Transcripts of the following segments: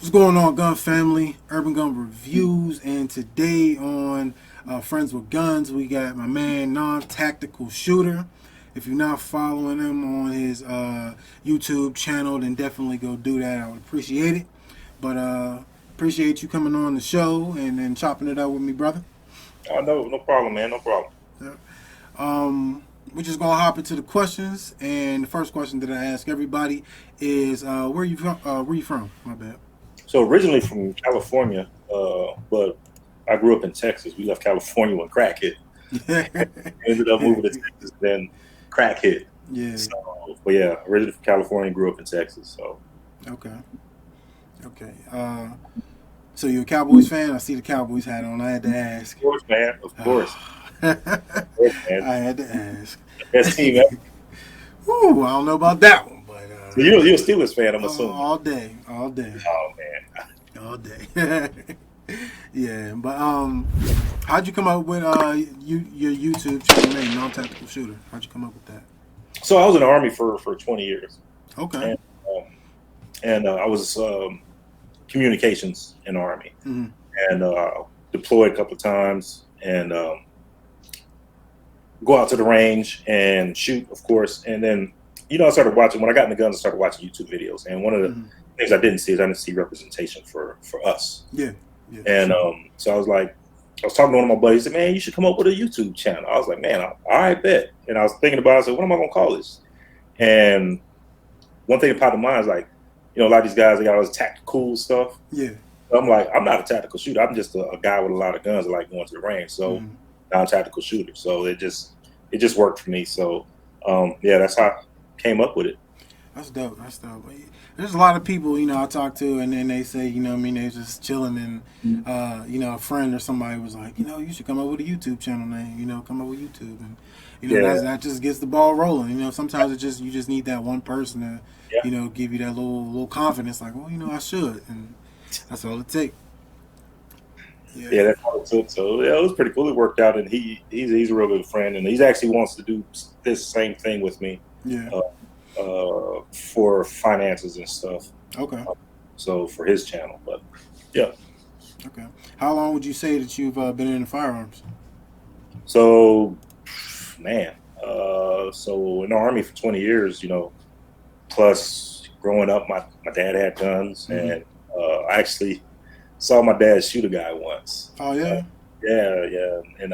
What's going on, gun family? Urban Gun Reviews, and today on Friends with Guns, we got my man, Non-Tactical Shooter. If you're not following him on his YouTube channel, then definitely go do that. I would appreciate it. But appreciate you coming on the show and chopping it up with me, brother. Oh, no problem, man. No problem. Yeah. We're just gonna hop into the questions, and the first question that I ask everybody is, where you from? Where you from? My bad. So originally from California, but I grew up in Texas. We left California when crack hit. Ended up moving to Texas, then crack hit. Yeah. So, but yeah, originally from California, grew up in Texas. So, Okay. Okay. So you're a Cowboys fan? I see the Cowboys hat on. I had to ask. of course, man. Of course, I man. had to ask. Best team ever. Whew, I don't know about that one, but So you're a Steelers fan, I'm assuming. all day, all day, Oh man. all day. Yeah, but how'd you come up with your YouTube channel name, Non-Tactical Shooter? How'd you come up with that? So I was in the Army for 20 years, Okay. and um, I was communications in the Army, Mm-hmm. and deployed a couple of times, and go out to the range and shoot, of course. And then, I started watching, when I got in the guns, I started watching YouTube videos. And one of the Mm-hmm. things I didn't see is I didn't see representation for us. Yeah. Yeah. And so I was talking to one of my buddies, he said, man, you should come up with a YouTube channel. I was like, man, all right, bet. And I was thinking about it, I said, what am I going to call this? And one thing that popped in mind is like, a lot of these guys, they got all this tactical stuff. Yeah. I'm like, I'm not a tactical shooter. I'm just a guy with a lot of guns that like going to the range. So Mm-hmm. non-tactical shooter. So it just worked for me. So yeah, that's how I came up with it. That's dope. That's dope. There's a lot of people, I talk to, and then they say, I mean, they're just chilling, and a friend or somebody was like, you should come up with a YouTube channel name. Come up with YouTube, and Yeah, that just gets the ball rolling. Sometimes you just need that one person to, yeah, give you that little confidence, like, well, I should, and that's all it takes. Yeah. yeah. That's how it took. So yeah, it was pretty cool. It worked out, and he's a real good friend, and he's actually wants to do this same thing with me Yeah. uh, for finances and stuff. Okay. So for his channel, but yeah. Okay. How long would you say that you've been in the firearms? So man, so in the Army for 20 years, plus growing up, my dad had guns, Mm-hmm. and I actually saw my dad shoot a guy once. Oh yeah. Yeah, in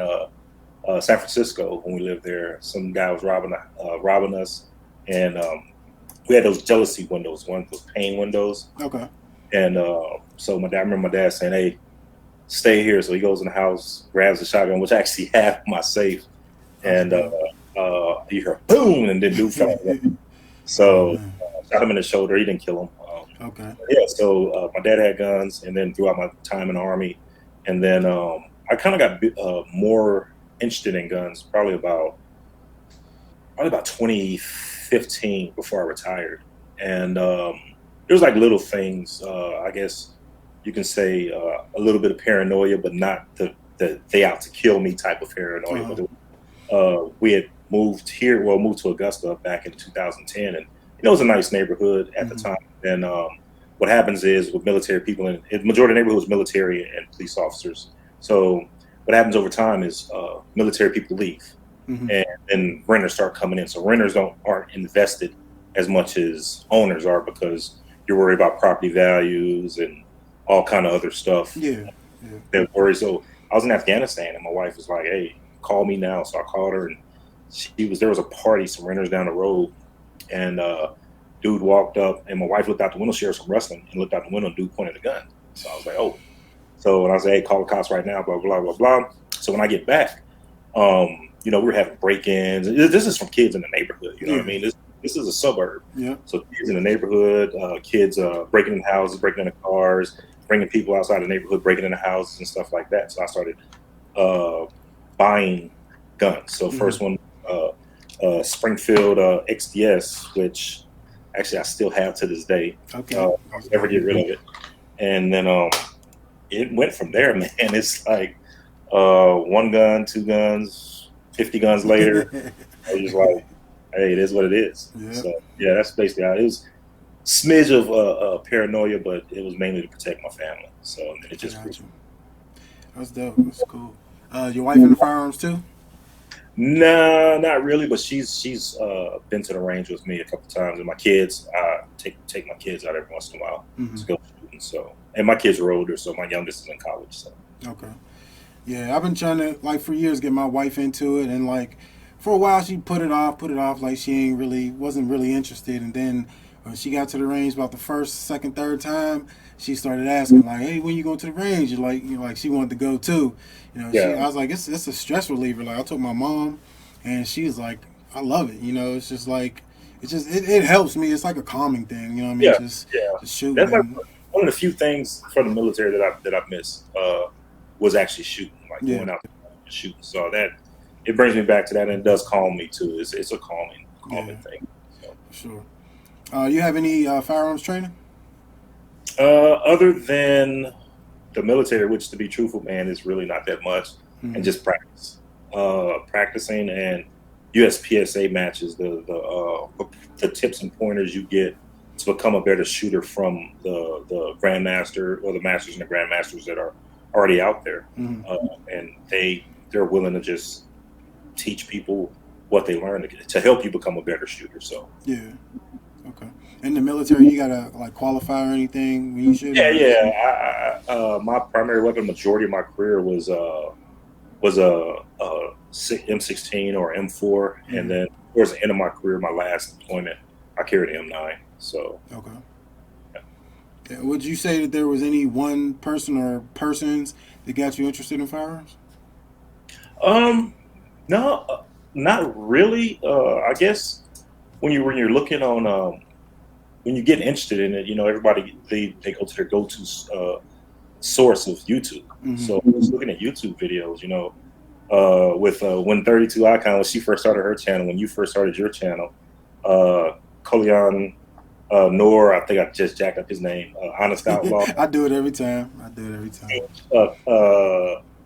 San Francisco when we lived there. Some guy was robbing us, and we had those jealousy windows, those pane windows, Okay. and so I remember my dad saying, "Hey, stay here." So he goes in the house, grabs the shotgun, which I actually have in my safe, and you hear boom, and then dude fell. Oh So man. shot him in the shoulder. He didn't kill him. Okay. Yeah, so my dad had guns, and then throughout my time in the Army, and then I kind of got more interested in guns probably about 2015 before I retired, and there was like little things. I guess you can say a little bit of paranoia, but not the they out to kill me type of paranoia. Uh-huh. But we had moved to Augusta back in 2010, and it was a nice neighborhood at the Mm-hmm. time. And what happens is with military people, and the majority of the neighborhood is military and police officers. So what happens over time is military people leave, Mm-hmm. and then renters start coming in. So renters aren't invested as much as owners are because you're worried about property values and all kind of other stuff Yeah. Yeah. that worry. So I was in Afghanistan, and my wife was like, "Hey, call me now." So I called her, and there was a party, some renters down the road, and dude walked up, and my wife looked out the window. She heard some rustling, and looked out the window, and dude pointed a gun. So I was like, "Oh." So when I said, "Hey, call the cops right now," blah blah blah blah. So when I get back, we were having break-ins. This is from kids in the neighborhood. You know what I Yeah. mean? This is a suburb. Yeah. So kids in the neighborhood, kids breaking in houses, breaking into cars, bringing people outside the neighborhood, breaking into houses and stuff like that. So I started buying guns. So Mm-hmm. first one, Springfield XDS, which actually I still have to this day. Okay. I'll never get rid of it. And then it went from there, man. It's like one gun, two guns, 50 guns later. I was just like, hey, it is what it is. Yeah. So yeah, that's basically how it is. smidge of paranoia, but it was mainly to protect my family. So and it I just grew. got you. That's dope. That's cool. Your wife into firearms too? Nah, not really, but she's been to the range with me a couple times, and my kids, take my kids out every once in a while Hmm. to go shooting. So, and my kids are older, so my youngest is in college. So, Okay. Yeah, I've been trying to like for years get my wife into it, and like for a while she put it off, like she ain't really wasn't really interested, and then when she got to the range about the first, second, third time, she started asking like, "Hey, when you going to the range?" Like like she wanted to go too. yeah, I was like, it's a stress reliever. Like I told my mom, and she was like, I love it. It's just like it helps me. It's like a calming thing. You know what I mean? yeah, yeah. Just shooting That's like and one of the few things from the military that I miss was actually shooting, like yeah, going out and shooting. So that it brings me back to that, and it does calm me too. It's a yeah, calming thing. So, for sure. You have any firearms training? other than the military, which to be truthful, man, is really not that much, and Mm-hmm. just practice, practicing and USPSA matches, the tips and pointers you get to become a better shooter from the grandmaster or the masters and the grandmasters that are already out there, Mm-hmm. uh, and they're willing to just teach people what they learn to help you become a better shooter. So Yeah. Okay. In the military, you gotta like qualify or anything when you shoot, yeah, or is yeah. My primary weapon, majority of my career was a M16 or M4, and mm-hmm. then towards the end of my career, my last deployment, I carried an M9. So, Okay. Yeah. Would you say that there was any one person or persons that got you interested in firearms? um, no, not really. I guess when you're looking on when you get interested in it, everybody they go to their go-to source of YouTube. Mm-hmm. So I was looking at YouTube videos, with when 32 Icon when she first started her channel, when you first started your channel, uh, Kolian Nor, I think I just jacked up his name, Honest Outlaw, I do it every time. I do it every time.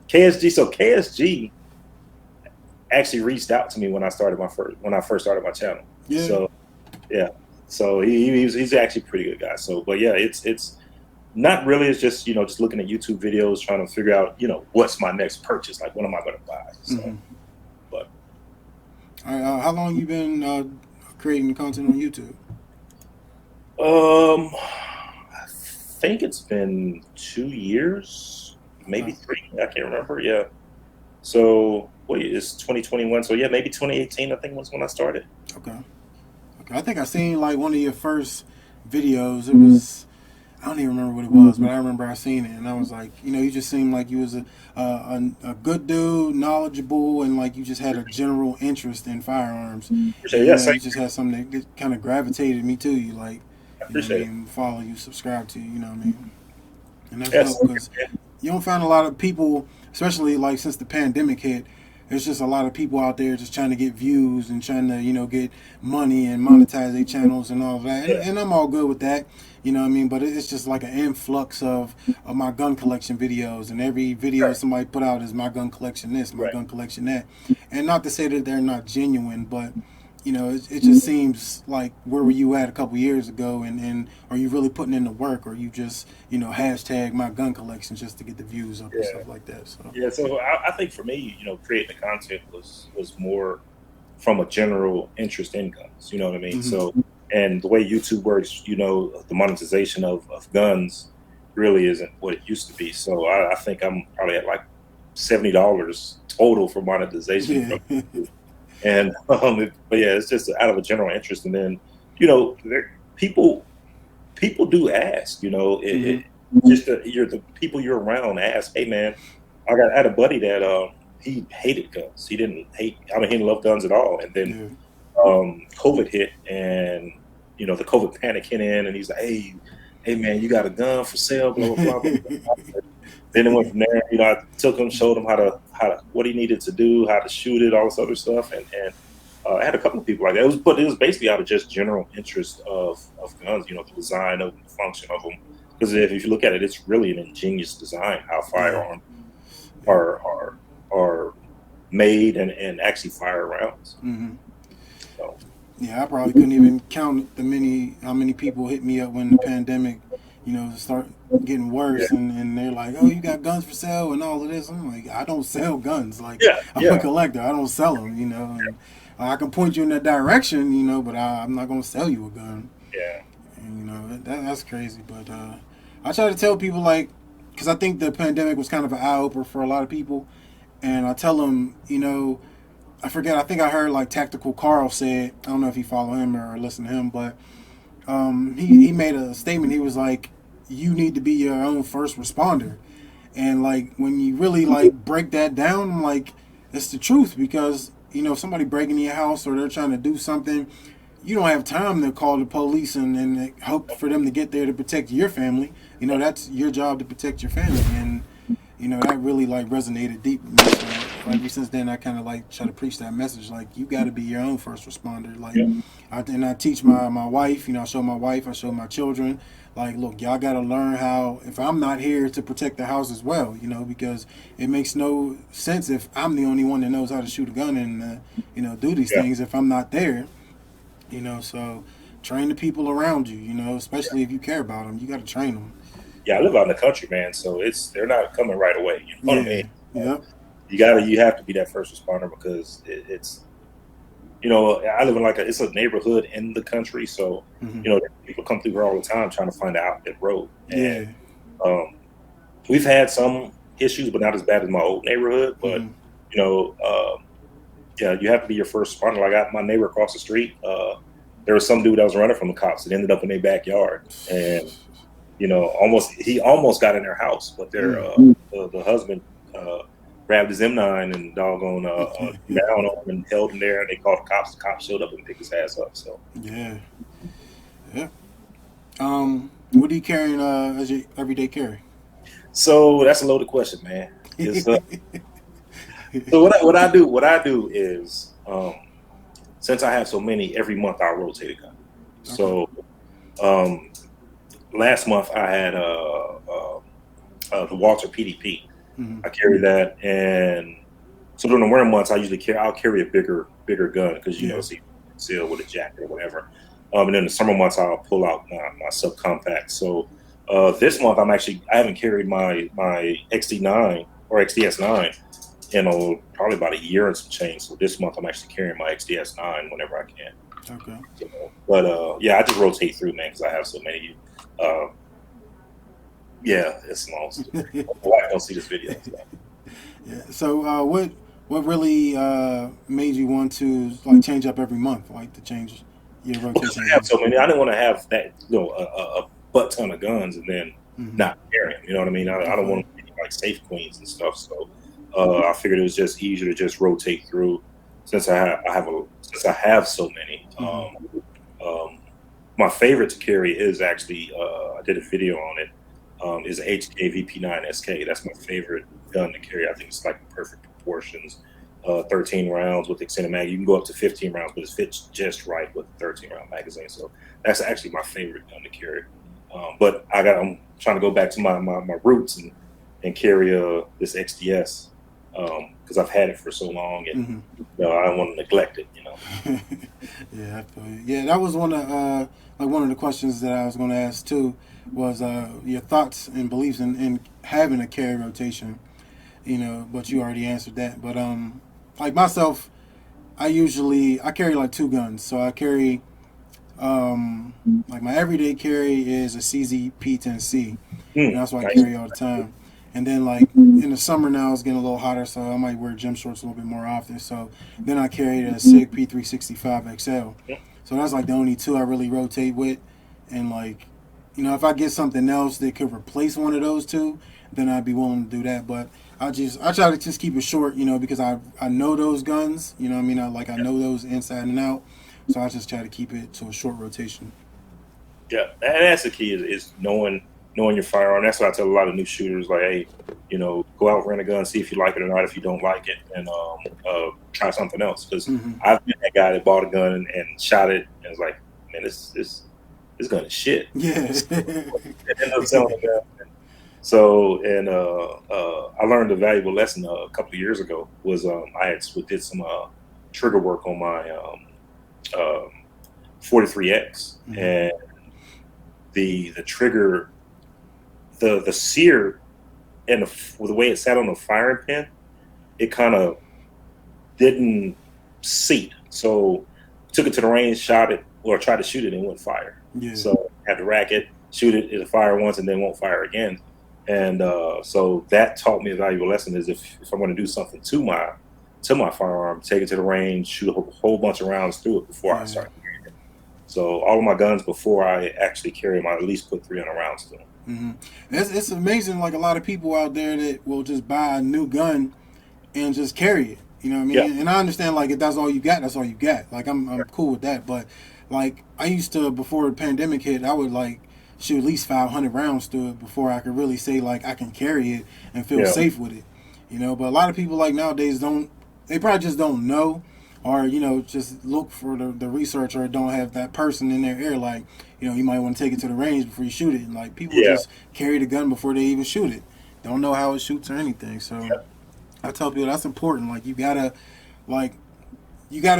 KSG. So KSG actually reached out to me when I first started my channel. Yeah. So yeah, so he's actually a pretty good guy. So, but yeah, it's not really. It's just just looking at YouTube videos, trying to figure out what's my next purchase, like what am I going to buy. So, Mm-hmm. but All right, how long you been creating content on YouTube? I think it's been 2 years, Okay. maybe three. I can't remember. Yeah. So what is 2021? So yeah, maybe 2018. I think was when I started. Okay. Okay. I think I seen like one of your first videos. It was I don't even remember what it was, but I remember I seen it, and I was like, you just seemed like you was a good dude, knowledgeable, and like you just had a general interest in firearms, Appreciate and it. Yeah, same you just here. had something that kind of gravitated me to you, like, I appreciate it. follow you, subscribe to you, you know what I mean, and that's Yes. dope because you don't find a lot of people, especially like since the pandemic hit. There's just a lot of people out there just trying to get views and trying to, get money and monetize their channels and all of that. Yeah. And I'm all good with that, you know what I mean? But it's just like an influx of my gun collection videos. And every video Right. somebody put out is my gun collection this, my Right. gun collection that. And not to say that they're not genuine, but it just seems like where were you at a couple years ago, and are you really putting in the work, or you just hashtag my gun collection just to get the views up and Yeah. stuff like that. So Yeah. So I think for me, creating the content was more from a general interest in guns. You know what I mean? mm-hmm. So, and the way YouTube works, the monetization of guns really isn't what it used to be. So I think I'm probably at like $70 total for monetization Yeah. from YouTube. And but yeah, it's just out of a general interest. And then people people do ask, mm-hmm. just the people you're around ask, hey man, I had a buddy that he hated guns. He didn't hate. I mean, he didn't love guns at all. And then Yeah. COVID hit, and the COVID panic hit in, and he's like, hey man, you got a gun for sale, blah blah blah blah. Then it went from there. I took him, showed him how to what he needed to do, how to shoot it, all this other stuff, and I had a couple of people like that. It was basically out of just general interest of guns, the design of them, the function of them. Because if you look at it, it's really an ingenious design how Yeah. firearms are made and actually fire rounds. Mm-hmm. So. Yeah, I probably couldn't even count how many people hit me up when the pandemic, start getting Yeah, worse, and they're like, "Oh, you got guns for sale and all of this." I'm like, I don't sell guns. Like, yeah, I'm a yeah, collector. I don't sell them. And I can point you in that direction, but I'm not gonna sell you a gun. yeah, And, that's crazy. But I try to tell people like, because I think the pandemic was kind of an eye opener for a lot of people, and I tell them, I forget. I think I heard like Tactical Carl said. I don't know if you follow him or listen to him, but he made a statement. He was like, "You need to be your own first responder." And like when you really like break that down, I'm like, it's the truth because if somebody breaking your house or they're trying to do something, you don't have time to call the police and hope for them to get there to protect your family. That's your job to protect your family, and that really like resonated deep with me. So ever since then, I kind of like try to preach that message. Like you got to be your own first responder. Like, yeah, I teach my wife. I show my wife. I show my children. Like, look, y'all got to learn how. If I'm not here to protect the house as well, because it makes no sense if I'm the only one that knows how to shoot a gun and do these yeah. things if I'm not there. So train the people around you. Especially if you care about them, you got to train them. Yeah, I live out in the country, man. So they're not coming right away. You know what I Yeah. mean? Yep. You have to be that first responder because it's I live in it's a neighborhood in the country, so Hmm. people come through here all the time trying to find out that road, and Yeah. um, we've had some issues, but not as bad as my old neighborhood. But Hmm. you know, yeah, you have to be your first responder. Like I got my neighbor across the street. There was some dude that was running from the cops that ended up in their backyard, and he almost got in their house, but Mm. the husband uh, grabbed his M9 and doggone down on him and held him there, and they called the cops. The cops showed up and picked his ass up. So, Yeah. Yeah. What are you carrying as your everyday carry? so that's a loaded question, man. It's, so what I do is since I have so many, every month I rotate a gun. Okay. So um, last month I had the Walter PDP. Hmm. I carry that, and so during the winter months, I'll carry a bigger gun because Yeah. it's concealed with a jacket or whatever. And then the summer months, I'll pull out my subcompact. So this month, I haven't carried my XD9 or XDS9 in probably about a year and some change. So this month, I'm actually carrying my XDS9 whenever I can. Okay. So, but yeah, I just rotate through, man, because I have so many. Uh, yeah, it's long story. My wife don't see this video. So. Yeah. So what really made you want to like change up every month, like to change your Because rotation I every have month? so many, I didn't want to have that, a butt ton of guns and then Hmm. not carry them. You know what I mean? I I don't feel want you. to be like safe queens and stuff. So I figured it was just easier to just rotate through since I have so many. Hmm. My favorite to carry is actually I did a video on it. Is HK VP9 SK. That's my favorite gun to carry. I think it's like perfect proportions. 13 rounds with extended mag. You can go up to 15 rounds, but it fits just right with a 13 round magazine. So that's actually my favorite gun to carry. But I'm trying to go back to my roots and carry this XDS because I've had it for so long and Hmm. I don't want to neglect it. Yeah, I feel you. Yeah, that was one of the questions that I was going to ask too. Was your thoughts and beliefs in having a carry rotation? But you already answered that. But like myself, I carry like two guns. So I carry like my everyday carry is a CZ P10C, and that's what I Nice. carry all the time. And then like in the summer now it's getting a little hotter, so I might wear gym shorts a little bit more often. So then I carry a SIG P365 XL. So that's like the only two I really rotate with. And like, if I get something else that could replace one of those two, then I'd be willing to do that. But I try to just keep it short, because I know those guns. You know what I mean? I know those inside and out. So I just try to keep it to a short rotation. Yeah, and that's the key is knowing your firearm. That's what I tell a lot of new shooters. Like, hey, go out, rent a gun, see if you like it or not. If you don't like it, and try something else. Because Hmm. I've been that guy that bought a gun and shot it, and it's like, man, this gun is shit. Yeah. So I ended up selling the gun. So and I learned a valuable lesson a couple of years ago. Was I did some trigger work on my 43X, and the trigger, the sear, and the way it sat on the firing pin, it kind of didn't seat. So took it to the range, shot it, or tried to shoot it, and it wouldn't fire. Yeah. So had to rack it, shoot it, it'll fire once, and then won't fire again. And so that taught me a valuable lesson: is if I'm going to do something to my firearm, take it to the range, shoot a whole bunch of rounds through it before I start carrying it. So all of my guns, before I actually carry them, I at least put 300 rounds to them. It's amazing. Like, a lot of people out there that will just buy a new gun and just carry it. You know what I mean? Yeah. And I understand, like, if that's all you got, that's all you got. Like, I'm cool with that. But like, I used to, before the pandemic hit, I would like shoot at least 500 rounds to it before I could really say like I can carry it and feel safe with it. You know, but a lot of people like nowadays they probably just don't know, or just look for the research, or don't have that person in their ear like, you might want to take it to the range before you shoot it. And like, people just carry the gun before they even shoot it. Don't know how it shoots or anything. So I tell people that's important. Like, you gotta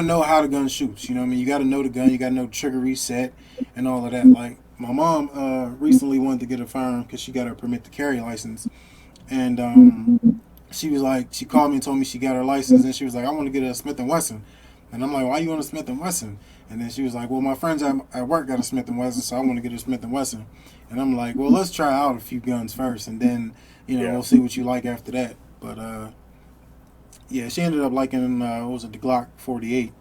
know how the gun shoots. You know what I mean? You gotta know the gun. You gotta know the trigger reset and all of that. Like, my mom recently wanted to get a firearm because she got her permit to carry license, and she was like, she called me and told me she got her license, and she was like, I want to get a Smith & Wesson. And I'm like, why you want a Smith & Wesson? And then she was like, well, my friends at work got a Smith & Wesson, so I want to get a Smith & Wesson. And I'm like, well, let's try out a few guns first, and then we'll see what you like after that. But yeah, she ended up liking what was it, the Glock 48.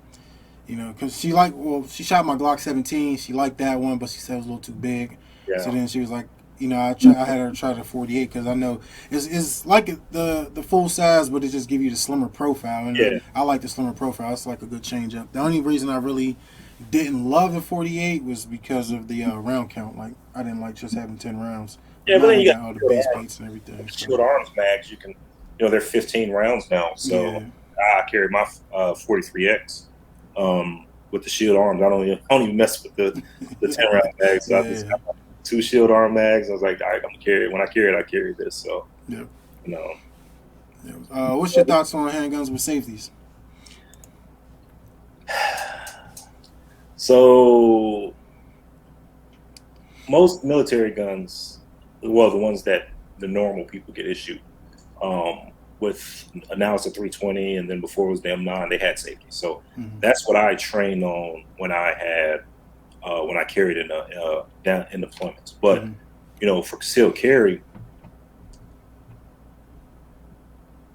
Because she shot my Glock 17. She liked that one, but she said it was a little too big. Yeah. So then she was like, I had her try the 48 because I know it's like the full size, but it just give you the slimmer profile. And I like the slimmer profile. It's like a good change up. The only reason I really didn't love the 48 was because of the round count. Like, I didn't like just having 10 rounds. Yeah, but then you got all the base plates and everything. Shield arms mags. You can, they're 15 rounds now. So I carry my 43X. With the shield arms, I don't even mess with the 10 round mags. So I just got 2 shield arm mags. I was like, all right, I'm gonna carry it. When I carry it, I carry this. So what's your thoughts on handguns with safeties? So most military guns, well, the ones that the normal people get issued, with now it's a 320, and then before it was the M9, they had safety. So that's what I trained on when I carried in down in deployments. But for concealed carry,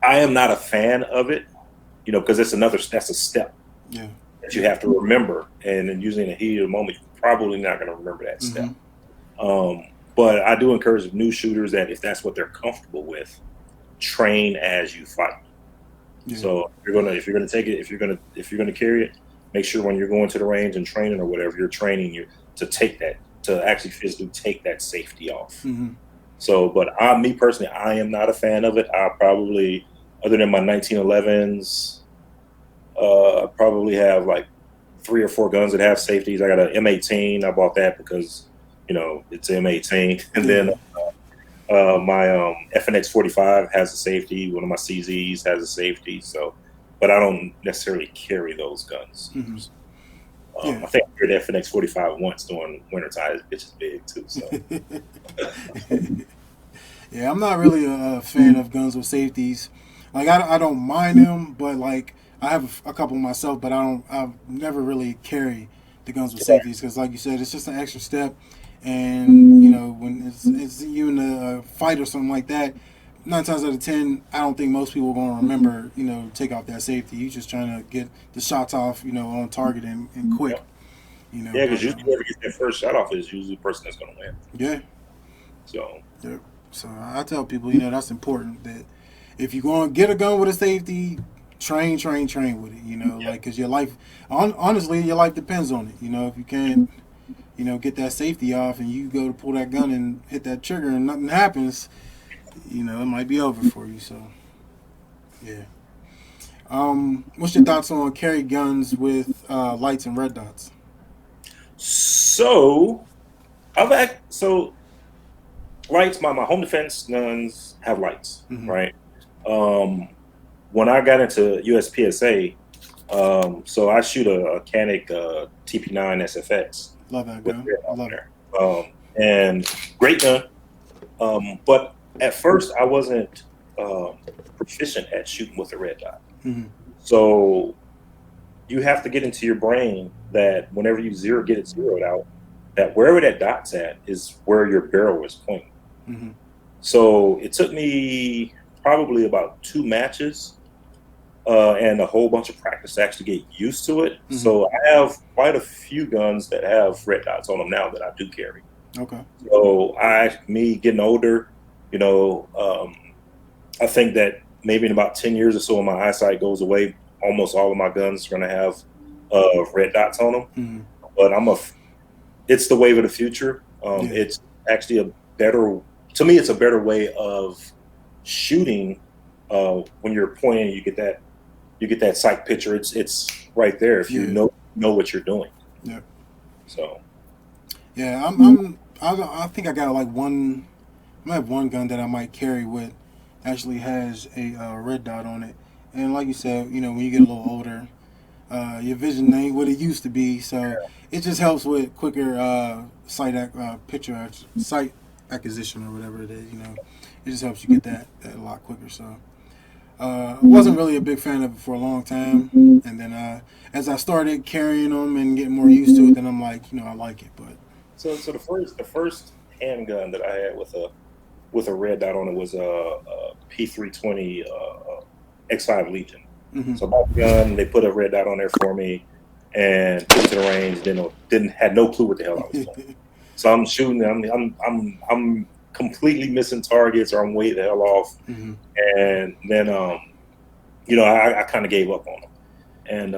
I am not a fan of it. Because that's a step that you have to remember, and then usually in the heat of the moment, you're probably not going to remember that step. But I do encourage new shooters that if that's what they're comfortable with, train as you fight. So if you're gonna carry it, make sure when you're going to the range and training or whatever, you're training to actually physically take that safety off. So, but me personally, I am not a fan of it. I probably, other than my 1911s, probably have like 3 or 4 guns that have safeties. I got an M18. I bought that because it's M18, and then my FNX 45 has a safety. One of my CZs has a safety. So, but I don't necessarily carry those guns. I think I carried the FNX 45 once during wintertime. It's just big too. So. Yeah, I'm not really a fan of guns with safeties. Like, I don't mind them, but like, I have a couple myself, but I've never really carry the guns with safeties because, like you said, it's just an extra step. And when it's you in a fight or something like that, 9 times out of 10, I don't think most people are going to remember, take off that safety. You're just trying to get the shots off, on target and quick. Because usually whoever gets that first shot off is usually the person that's going to win. Yeah. So. Yeah. So I tell people, that's important, that if you're going to get a gun with a safety, train with it. Like, because your life, honestly, your life depends on it. If you can't, get that safety off and you go to pull that gun and hit that trigger and nothing happens, it might be over for you. So, yeah. What's your thoughts on carry guns with lights and red dots? So, lights. My home defense guns have lights, right? When I got into USPSA, So I shoot a Canic TP9 SFX Love that with gun. red on Love it. there, and great gun. But at first, I wasn't proficient at shooting with a red dot. Mm-hmm. So you have to get into your brain that whenever you get it zeroed out, that wherever that dot's at is where your barrel is pointing. Mm-hmm. So it took me probably about 2 matches and a whole bunch of practice to actually get used to it. Mm-hmm. So I have quite a few guns that have red dots on them now that I do carry. Okay. So me getting older, you know, I think that maybe in about 10 years or so, when my eyesight goes away, almost all of my guns are going to have red dots on them. Mm-hmm. But it's the wave of the future. Yeah. It's actually to me, it's a better way of shooting when you're pointing. You get that sight picture. It's right there if you know what you're doing. Yeah. So. Yeah, I think I got like one. I might have one gun that I might carry with actually has a red dot on it. And like you said, you know, when you get a little older, your vision ain't what it used to be. So it just helps with quicker sight acquisition or whatever it is. You know, it just helps you get that a lot quicker. So I wasn't really a big fan of it for a long time, and then as I started carrying them and getting more used to it, then I'm like, you know, I like it. But So the first handgun that I had with a red dot on it was a P320 X5 Legion. mm-hmm. So I bought the gun, they put a red dot on there for me, and took it to the range. Didn't had no clue what the hell I was doing. So I'm shooting. I'm completely missing targets, or I'm way the hell off. Mm-hmm. And then I kind of gave up on them. And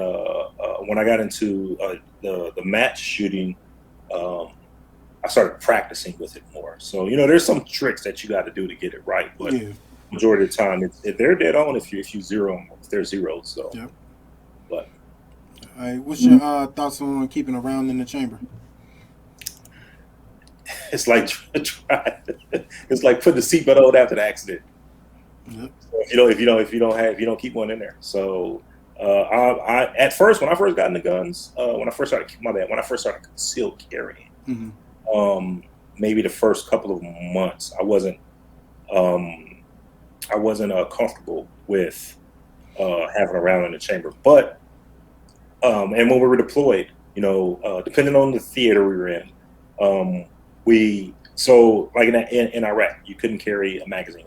when I got into the match shooting. I started practicing with it more. So, there's some tricks that you got to do to get it right, but majority of the time, they're dead on if you zero them, if they're zeros. So, yep. But all right, what's your thoughts on keeping a round in the chamber? it's like it's like putting the seatbelt on after the accident. Yep. So if you don't keep one in there. So, I at first when I first got into guns, when I first started concealed carrying. Mm-hmm. Maybe the first couple of months, I wasn't comfortable with having a round in the chamber. But and when we were deployed, depending on the theater we were in, like in Iraq, you couldn't carry a magazine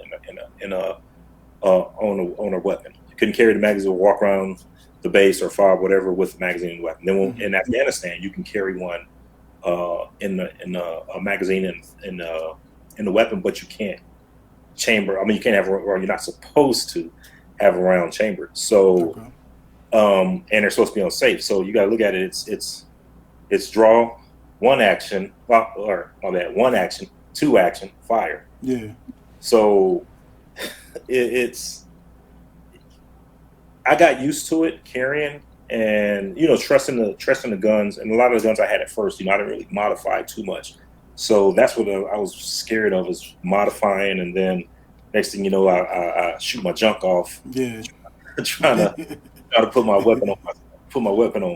on a weapon. You couldn't carry the magazine or walk around the base or fob whatever with the magazine and weapon. Then in Afghanistan, you can carry one. In a magazine in the weapon, but you can't chamber. I mean, you can't have, or you're not supposed to have a round chambered. So, and they're supposed to be unsafe. So you got to look at it. It's draw, one action, one action, two action, fire. Yeah. So I got used to it carrying. And trusting the guns, and a lot of the guns I had at first, I didn't really modify too much. So that's what I was scared of, is modifying, and then next thing you know, I shoot my junk off. Yeah. trying to put my weapon on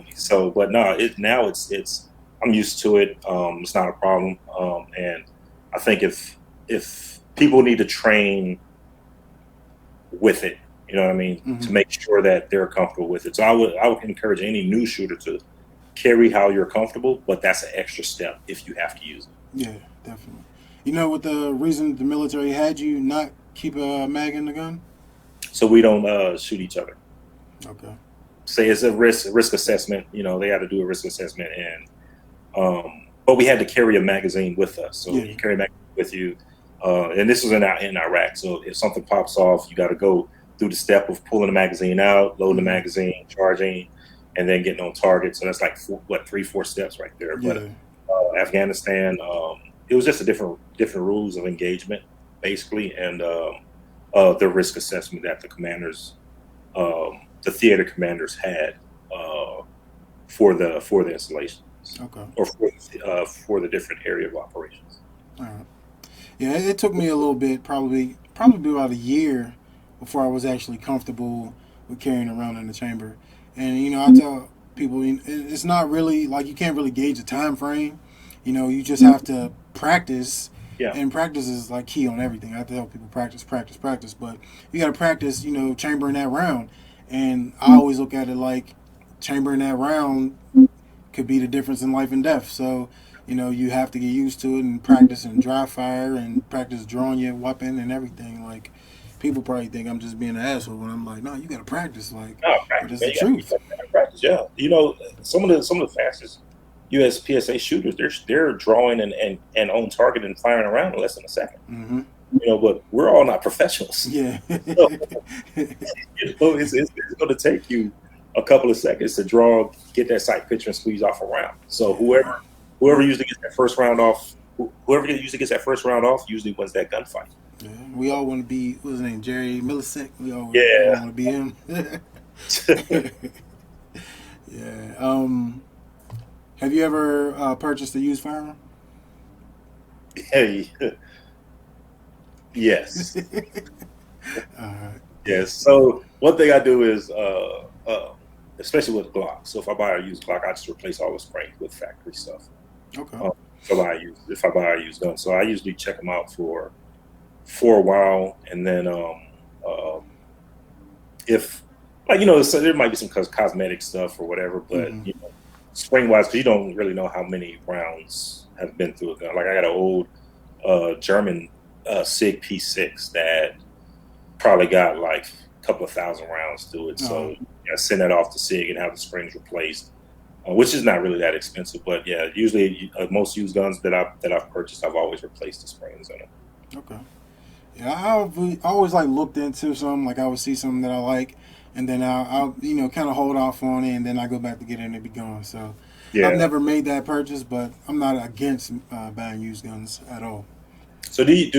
me. So, but no, now it's I'm used to it. It's not a problem. And I think if people need to train with it. You know what I mean? Mm-hmm. To make sure that they're comfortable with it. So I would encourage any new shooter to carry how you're comfortable, but that's an extra step if you have to use it. Yeah, definitely. What the reason the military had you not keep a mag in the gun? So we don't shoot each other. Okay. Say it's a risk assessment. They had to do a risk assessment, and but we had to carry a magazine with us. So you carry a magazine with you, and this was in Iraq. So if something pops off, you got to go through the step of pulling the magazine out, loading the magazine, charging, and then getting on target. So that's like 3-4 steps right there. Yeah. But Afghanistan, it was just a different rules of engagement, basically, and the risk assessment that the commanders, the theater commanders had for the installations. Okay. Or for the different area of operations. All right. Yeah, it took me a little bit, probably about a year before I was actually comfortable with carrying around in the chamber. And I tell people it's not really like you can't really gauge a time frame. You just have to practice, Yeah. and practice is like key on everything. I tell people practice, practice, practice, but you got to practice. Chambering that round, and I always look at it like chambering that round could be the difference in life and death. So, you have to get used to it and practice and dry fire and practice drawing your weapon and everything. Like, people probably think I'm just being an asshole when I'm like, no, you got to practice. Like, No, but practice, it's the man. You truth. gotta practice. Yeah. Some of the fastest US PSA shooters, they're drawing and on target and firing around in less than a second. Mm-hmm. But we're all not professionals. Yeah. So, it's going to take you a couple of seconds to draw, get that sight picture, and squeeze off a round. So whoever usually gets that first round off, whoever usually gets that first round off, usually wins that gunfight. Yeah, we all want to be, what's his name, Jerry Millicent. We all Yeah. want to be him. Yeah. Have you ever purchased a used firearm? Hey. Yes. uh, Yes. So one thing I do is, especially with Glock. So if I buy a used Glock, I just replace all the springs with factory stuff. okay. If I buy a used gun, so I usually check them out for a while, and then if so there might be some cosmetic stuff or whatever, but Mm-hmm. spring wise, because you don't really know how many rounds have been through a gun. Like I got an old German SIG P6 that probably got like a couple of thousand rounds through it. So I send that off to SIG and have the springs replaced, which is not really that expensive. But yeah, usually most used guns that I've purchased, I've always replaced the springs in them. Okay. Yeah, I always like looked into something. Like I would see something that I like, and then I'll kind of hold off on it, and then I go back to get it and it be gone. So I've Yeah. never made that purchase, but I'm not against buying used guns at all. So do you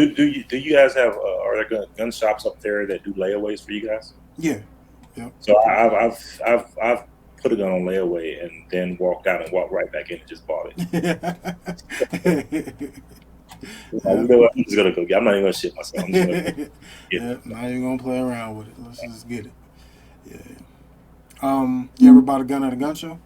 guys have are there gun shops up there that do layaways for you guys? Yeah. Yep. So I've put a gun on layaway and then walked out and walked right back in and just bought it. Yeah. What? I'm just gonna go get. I'm not even gonna shit myself. I'm just gonna get Yeah, it. not even gonna play around with it. Let's just get it. Yeah. You ever bought a gun at a gun show?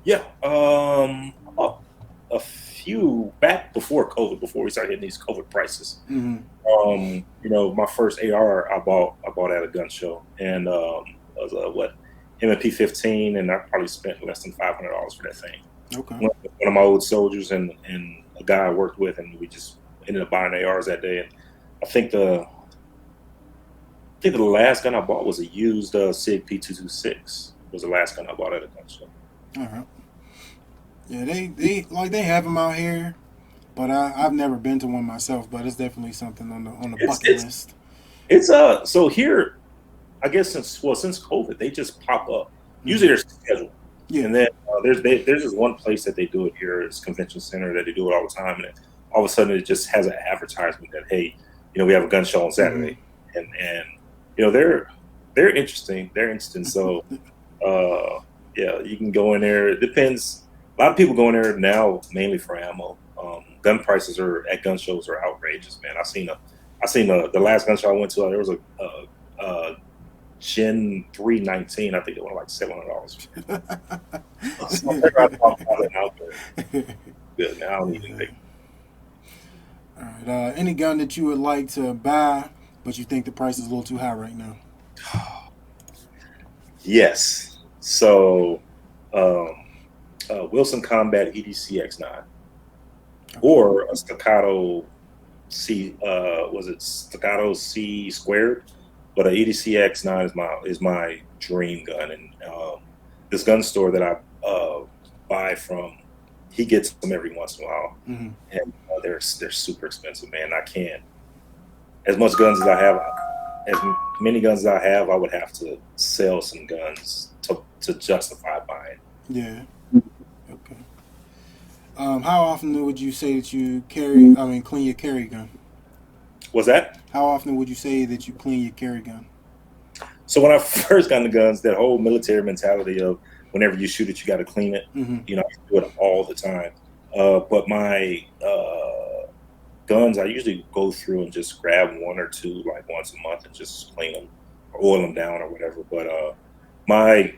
Yeah. A few back before COVID, before we started hitting these COVID prices. Mm-hmm. My first AR I bought at a gun show, and was what M&P 15, and I probably spent less than $500 for that thing. Okay. One of my old soldiers and a guy I worked with, and we just ended up buying ARs that day. And I think the last gun I bought was a used SIG P226. Was the last gun I bought at a gun show. All right. Yeah, they have them out here, but I've never been to one myself. But it's definitely something on the bucket list. It's so here, I guess since COVID, they just pop up. Usually there's a schedule. Yeah. And then there's this one place that they do it here. It's Convention Center that they do it all the time, and all of a sudden it just has an advertisement that, hey, we have a gun show on Saturday, and they're interesting. They're interesting. So yeah, you can go in there. It depends. A lot of people go in there now mainly for ammo. Gun prices at gun shows are outrageous, man. I seen the last gun show I went to. There was a Gen 319. I think it went like $700. So I figured I'd pop that out there. Good. Now I don't even think. All right. Any gun that you would like to buy, but you think the price is a little too high right now? Yes. So, Wilson Combat EDC X9 or a Staccato C. Was it Staccato C squared? But an EDC X9 is my dream gun, and this gun store that I buy from, he gets them every once in a while, and they're super expensive, man. I can't. As much guns as I have, as many guns as I have, I would have to sell some guns to justify buying. Yeah. Okay. How often would you say that you clean your carry gun? Was that? How often would you say that you clean your carry gun? So when I first got into guns, that whole military mentality of whenever you shoot it, you got to clean it. Mm-hmm. I do it all the time. But my guns, I usually go through and just grab one or two like once a month and just clean them or oil them down or whatever. But My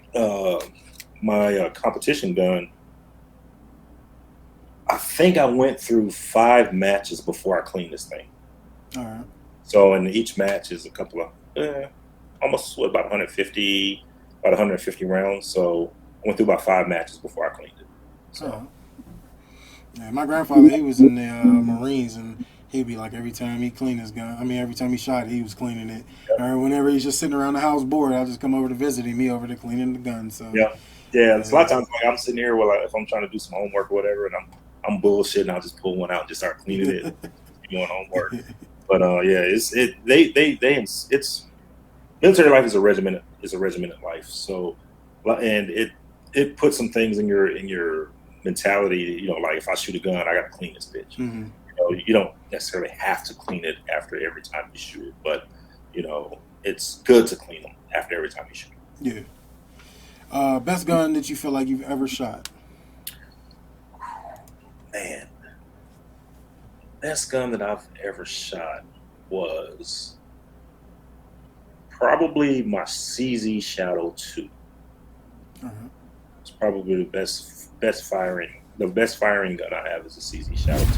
competition gun, I think I went through 5 matches before I cleaned this thing. All right. So, and each match is a couple of almost what, about 150 rounds. So I went through about 5 matches before I cleaned it. All So right. Yeah, my grandfather, he was in the Marines, and he'd be like, every time he cleaned his gun, I mean, every time he shot it, he was cleaning it. Or whenever he's just sitting around the house bored, I'll just come over to visit him. He over there cleaning the gun. So, yeah, yeah. It's a lot of yeah. times like, I'm sitting here with, like, if I'm trying to do some homework or whatever, and I'm bullshitting, I'll just pull one out and just start cleaning it, doing homework. But yeah, it's military life is a regimented life. So, and it puts some things in your mentality. You know, like if I shoot a gun, I got to clean this bitch. Mm-hmm. You don't necessarily have to clean it after every time you shoot it, but it's good to clean them after every time you shoot. Yeah. Best gun that you feel like you've ever shot? Man, best gun that I've ever shot was probably my CZ Shadow 2. Uh-huh. It's probably the best firing gun I have is a CZ Shadow 2.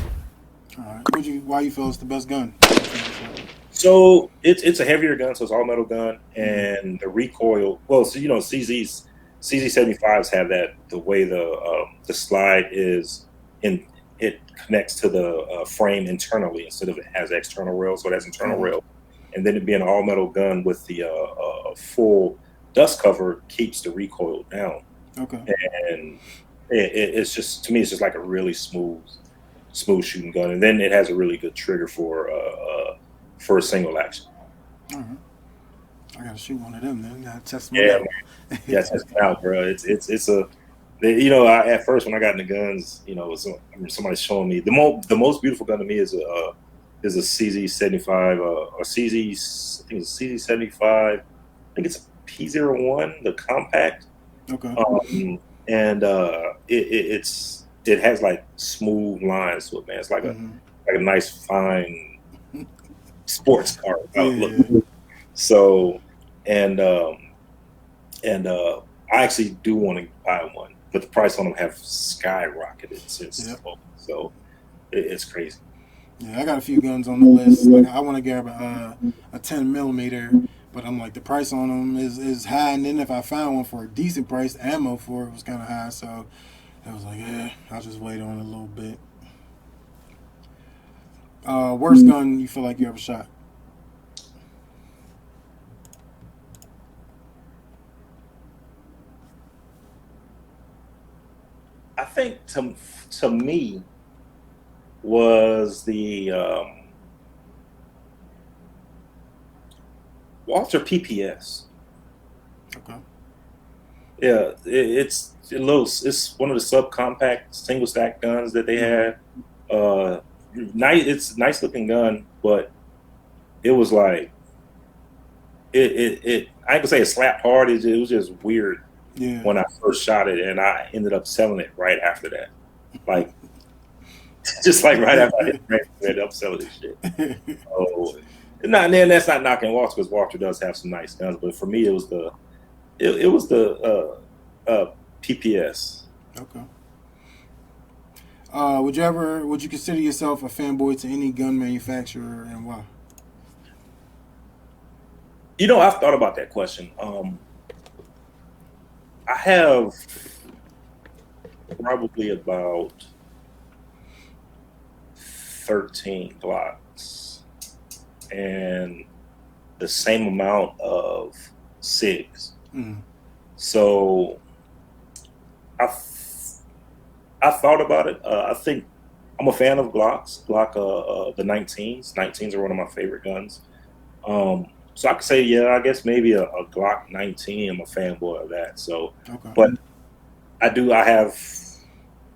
All right. Why you feel it's the best gun? So it's a heavier gun, so it's all metal gun, and the recoil. Well, so CZ75s have that, the way the slide is in, it connects to the frame internally instead of it has external rail, so it has internal rail, and then it being an all metal gun with the full dust cover keeps the recoil down. Okay. And it's just, to me, it's just like a really smooth shooting gun, and then it has a really good trigger for a single action. All right. I gotta shoot one of them then. Gotta test one out. Yeah, test it out, bro. It's at first when I got into guns, somebody's showing me the most beautiful gun to me is a CZ75, a CZ, I think it's a CZ75. I think it's a P01, the compact. Okay. And it has like smooth lines to it, man. It's like a nice fine sports car. Look. So, and I actually do want to buy one, but the price on them have skyrocketed since. So it's crazy. Yeah, I got a few guns on the list. Like I want to grab a 10mm, but I'm like, the price on them is high, and then if I found one for a decent price, the ammo for it was kind of high, so I was like, yeah, I'll just wait on it a little bit. Worst gun you feel like you ever shot? I think to me was the Walter PPS. Okay. Yeah, it's one of the subcompact single stack guns that they had. Nice, it's a nice looking gun, but it was like I ain't gonna say it slapped hard. It was just weird when I first shot it, and I ended up selling it right after that. Like just like right after I hit the range, I ended up selling this shit. So, that's not knocking Walter, because Walter does have some nice guns, but for me it was the PPS. Okay. Would you consider yourself a fanboy to any gun manufacturer, and why? I've thought about that question. I have probably about 13 Glocks and the same amount of SIGs. So I thought about it. I think I'm a fan of Glocks. The 19s. 19s are one of my favorite guns. So I could say, yeah, I guess maybe a Glock 19. I'm a fanboy of that. So, but I have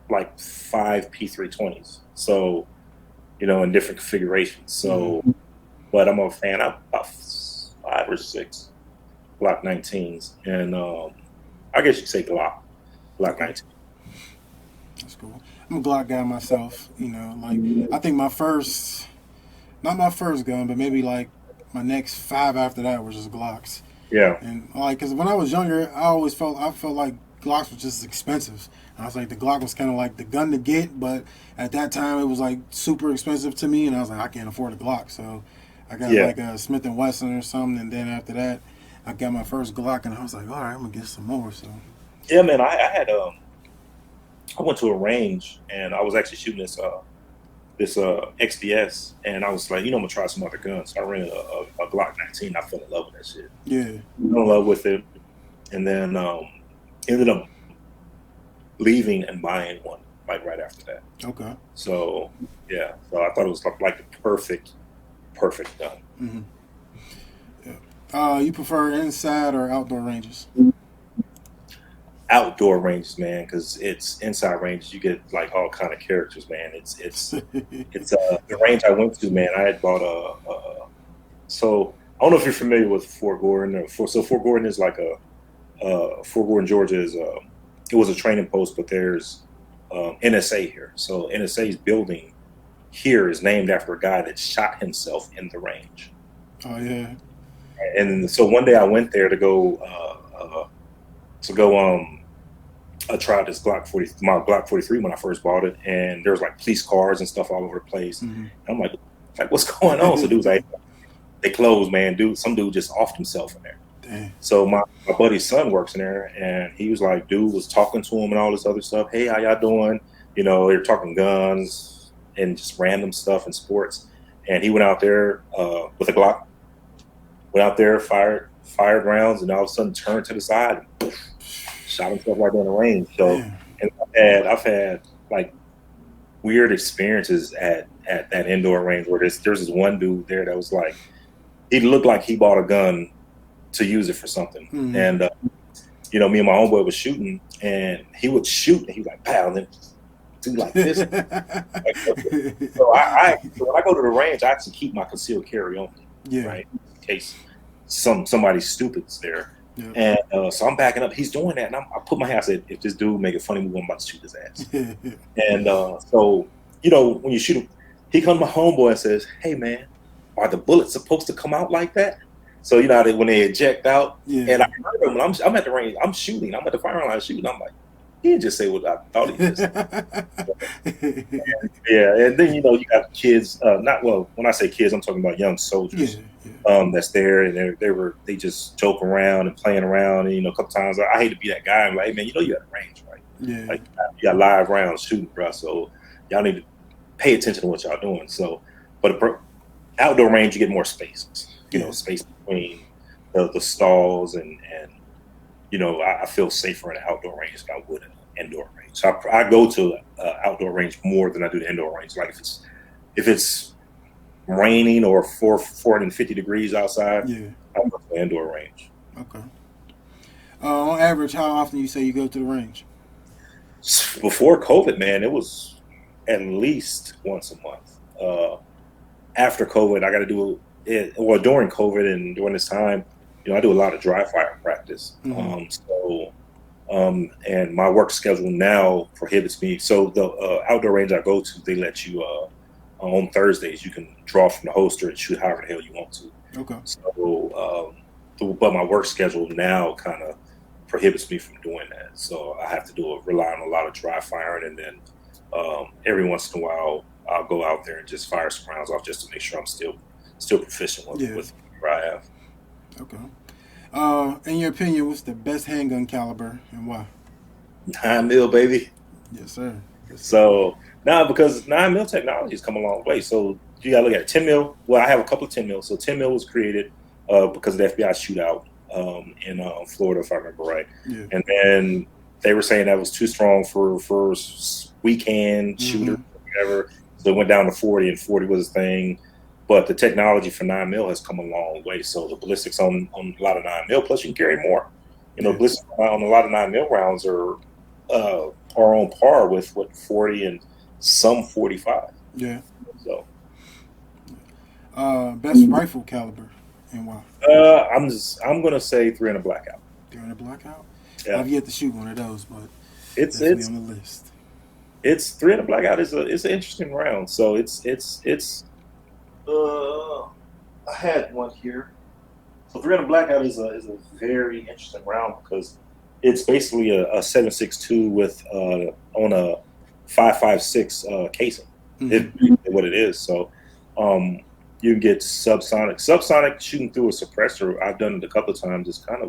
like 5 P320s. So, in different configurations. So, but I'm a fan of about 5 or 6 Glock 19s, and I guess you could say Glock 19. That's cool. I'm a Glock guy myself. I think not my first gun, but maybe like my next 5 after that were just Glocks. Yeah. And like, cause when I was younger, I felt like Glocks were just expensive. And I was like, the Glock was kind of like the gun to get, but at that time it was like super expensive to me, and I was like, I can't afford a Glock, so I got Yeah. like a Smith and Wesson or something, and then after that, I got my first Glock, and I was like, all right, I'm gonna get some more. So Yeah, man. I had I went to a range and I was actually shooting this XBS, and I was like, I'm gonna try some other guns. So I rented a Glock 19. I fell in love with that shit. yeah, Fell in love with it, and then ended up leaving and buying one like right after that. okay. So yeah, so I thought it was like the perfect gun. Mm-hmm. Yeah. You prefer inside or outdoor ranges? Outdoor ranges, man, because it's inside ranges. You get like all kind of characters, man. It's the range I went to, man. I had bought so I don't know if you're familiar with Fort Gordon. So Fort Gordon is like Fort Gordon, Georgia is it was a training post, but there's NSA here. So NSA's building here is named after a guy that shot himself in the range. Oh yeah. And so one day I went there to go I tried this my Glock 43 when I first bought it, and there was like police cars and stuff all over the place. Mm-hmm. I'm like, what's going on? So dude's like, they closed, man. Some dude just offed himself in there. Damn. So my buddy's son works in there, and he was like, dude was talking to him and all this other stuff. Hey, how y'all doing? They're talking guns and just random stuff and sports. And he went out there with a Glock, went out there, fired rounds, and all of a sudden turned to the side and shot himself right down the range. So, Damn. and I've had like weird experiences at that indoor range where there's this one dude there that was like, he looked like he bought a gun to use it for something. Mm-hmm. And me and my homeboy was shooting, and he would shoot, and he was like, pow, and then do like this. So when I go to the range, I actually keep my concealed carry on me, Yeah. right, in case somebody stupid's there. Yeah. And so I'm backing up. He's doing that, and I put my hand. I said, if this dude make a funny move, I'm about to shoot his ass. And so when you shoot him, he comes to my homeboy and says, hey man, are the bullets supposed to come out like that? So how when they eject out, Yeah. and I heard him. I'm at the range. I'm shooting. I'm at the firing line shooting. I'm like, he didn't just say what I thought he did. Yeah, and then you got kids. When I say kids, I'm talking about young soldiers. Yeah. That's there, and they just joke around and playing around. And a couple times I hate to be that guy. I'm like, hey man, you're at the range, right? Yeah. Like you got live rounds shooting, bro. So y'all need to pay attention to what y'all doing. So, but outdoor range, you get more space. Space between the stalls, and I feel safer in an outdoor range than I would in an indoor range. So I go to outdoor range more than I do the indoor range. Like if it's raining or 450 degrees outside, Yeah. I go to the indoor range. Okay. On average, how often you say you go to the range? Before COVID, man, it was at least once a month. After COVID, I got to do it. Well, during COVID and during this time, I do a lot of dry fire practice. Mm-hmm. And my work schedule now prohibits me. So the outdoor range I go to, they let you on Thursdays, you can draw from the holster and shoot however the hell you want to. Okay. So, but my work schedule now kind of prohibits me from doing that. So I have to rely on a lot of dry firing, and then every once in a while I'll go out there and just fire some rounds off just to make sure I'm still proficient with what I have. Okay. In your opinion, what's the best handgun caliber and why? 9mm, baby. Yes, sir. So now, because 9mm technology has come a long way. So you gotta look at it. 10mm. Well, I have a couple of 10mm. So 10mm was created because of the FBI shootout in Florida, if I remember right. Yeah. And then they were saying that was too strong for weekend shooters, whatever. So it went down to 40, and 40 was a thing. But the technology for 9mm has come a long way. So the ballistics on a lot of 9mm, plus you can carry more. Ballistics on a lot of 9mm rounds are on par with what 40 and some 45. Yeah. So best rifle caliber and why? I'm gonna say 3 in a blackout. 3 in a blackout? Yeah. I've yet to shoot one of those, but it's on the list. It's 3 in a blackout is an interesting round. So I had one here. So 300 Blackout is a very interesting round because it's basically a 7.62 with on a 5.56 casing. Mm-hmm. It's what it is. So um, you can get subsonic. Subsonic shooting through a suppressor. I've done it a couple of times. It's kind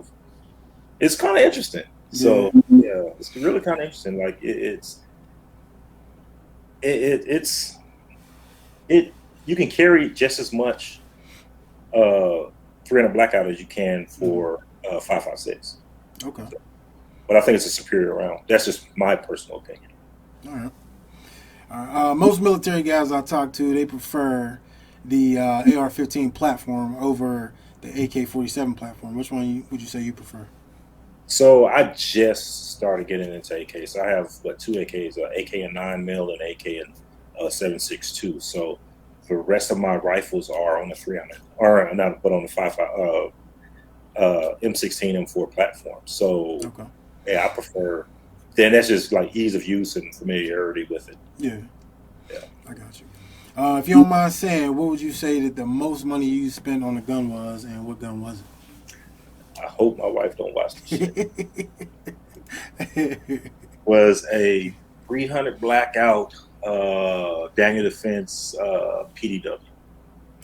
of interesting. Yeah. So yeah, it's really kind of interesting. Like it's it you can carry just as much 300 Blackout as you can Mm-hmm. for 5.56. Okay. So, but I think it's a superior round. That's just my personal opinion. All right. Most military guys I talk to, they prefer the AR-15 platform over the AK-47 platform. Which one would you say you prefer? So I just started getting into AKs. So I have two AKs, AK and 9 mil and AK and 7.62. So the rest of my rifles are on the 300, or not, but on the 5 M16 M4 platform. So Okay. yeah, I prefer. Then that's just like ease of use and familiarity with it. Yeah, Yeah. I got you. If you don't mind saying, what would you say that the most money you spent on a gun was, and what gun was I hope my wife don't watch this shit. it? Was a 300 Blackout Daniel Defense PDW.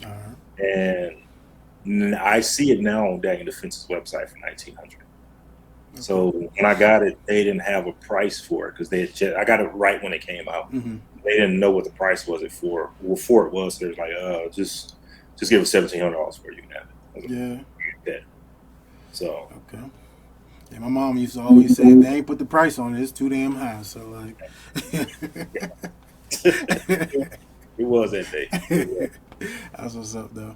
All right. And I see it now on Daniel Defense's website for 1900. Okay. So when I got it, they didn't have a price for it because I got it right when it came out. Mm-hmm. They didn't know what the price was it for. Well, for it was, they're like, just give us $1,700 for you now. Yeah. Yeah. So Okay. Yeah, my mom used to always say, if they ain't put the price on it, it's too damn high. So like, it was that day. that's what's up though.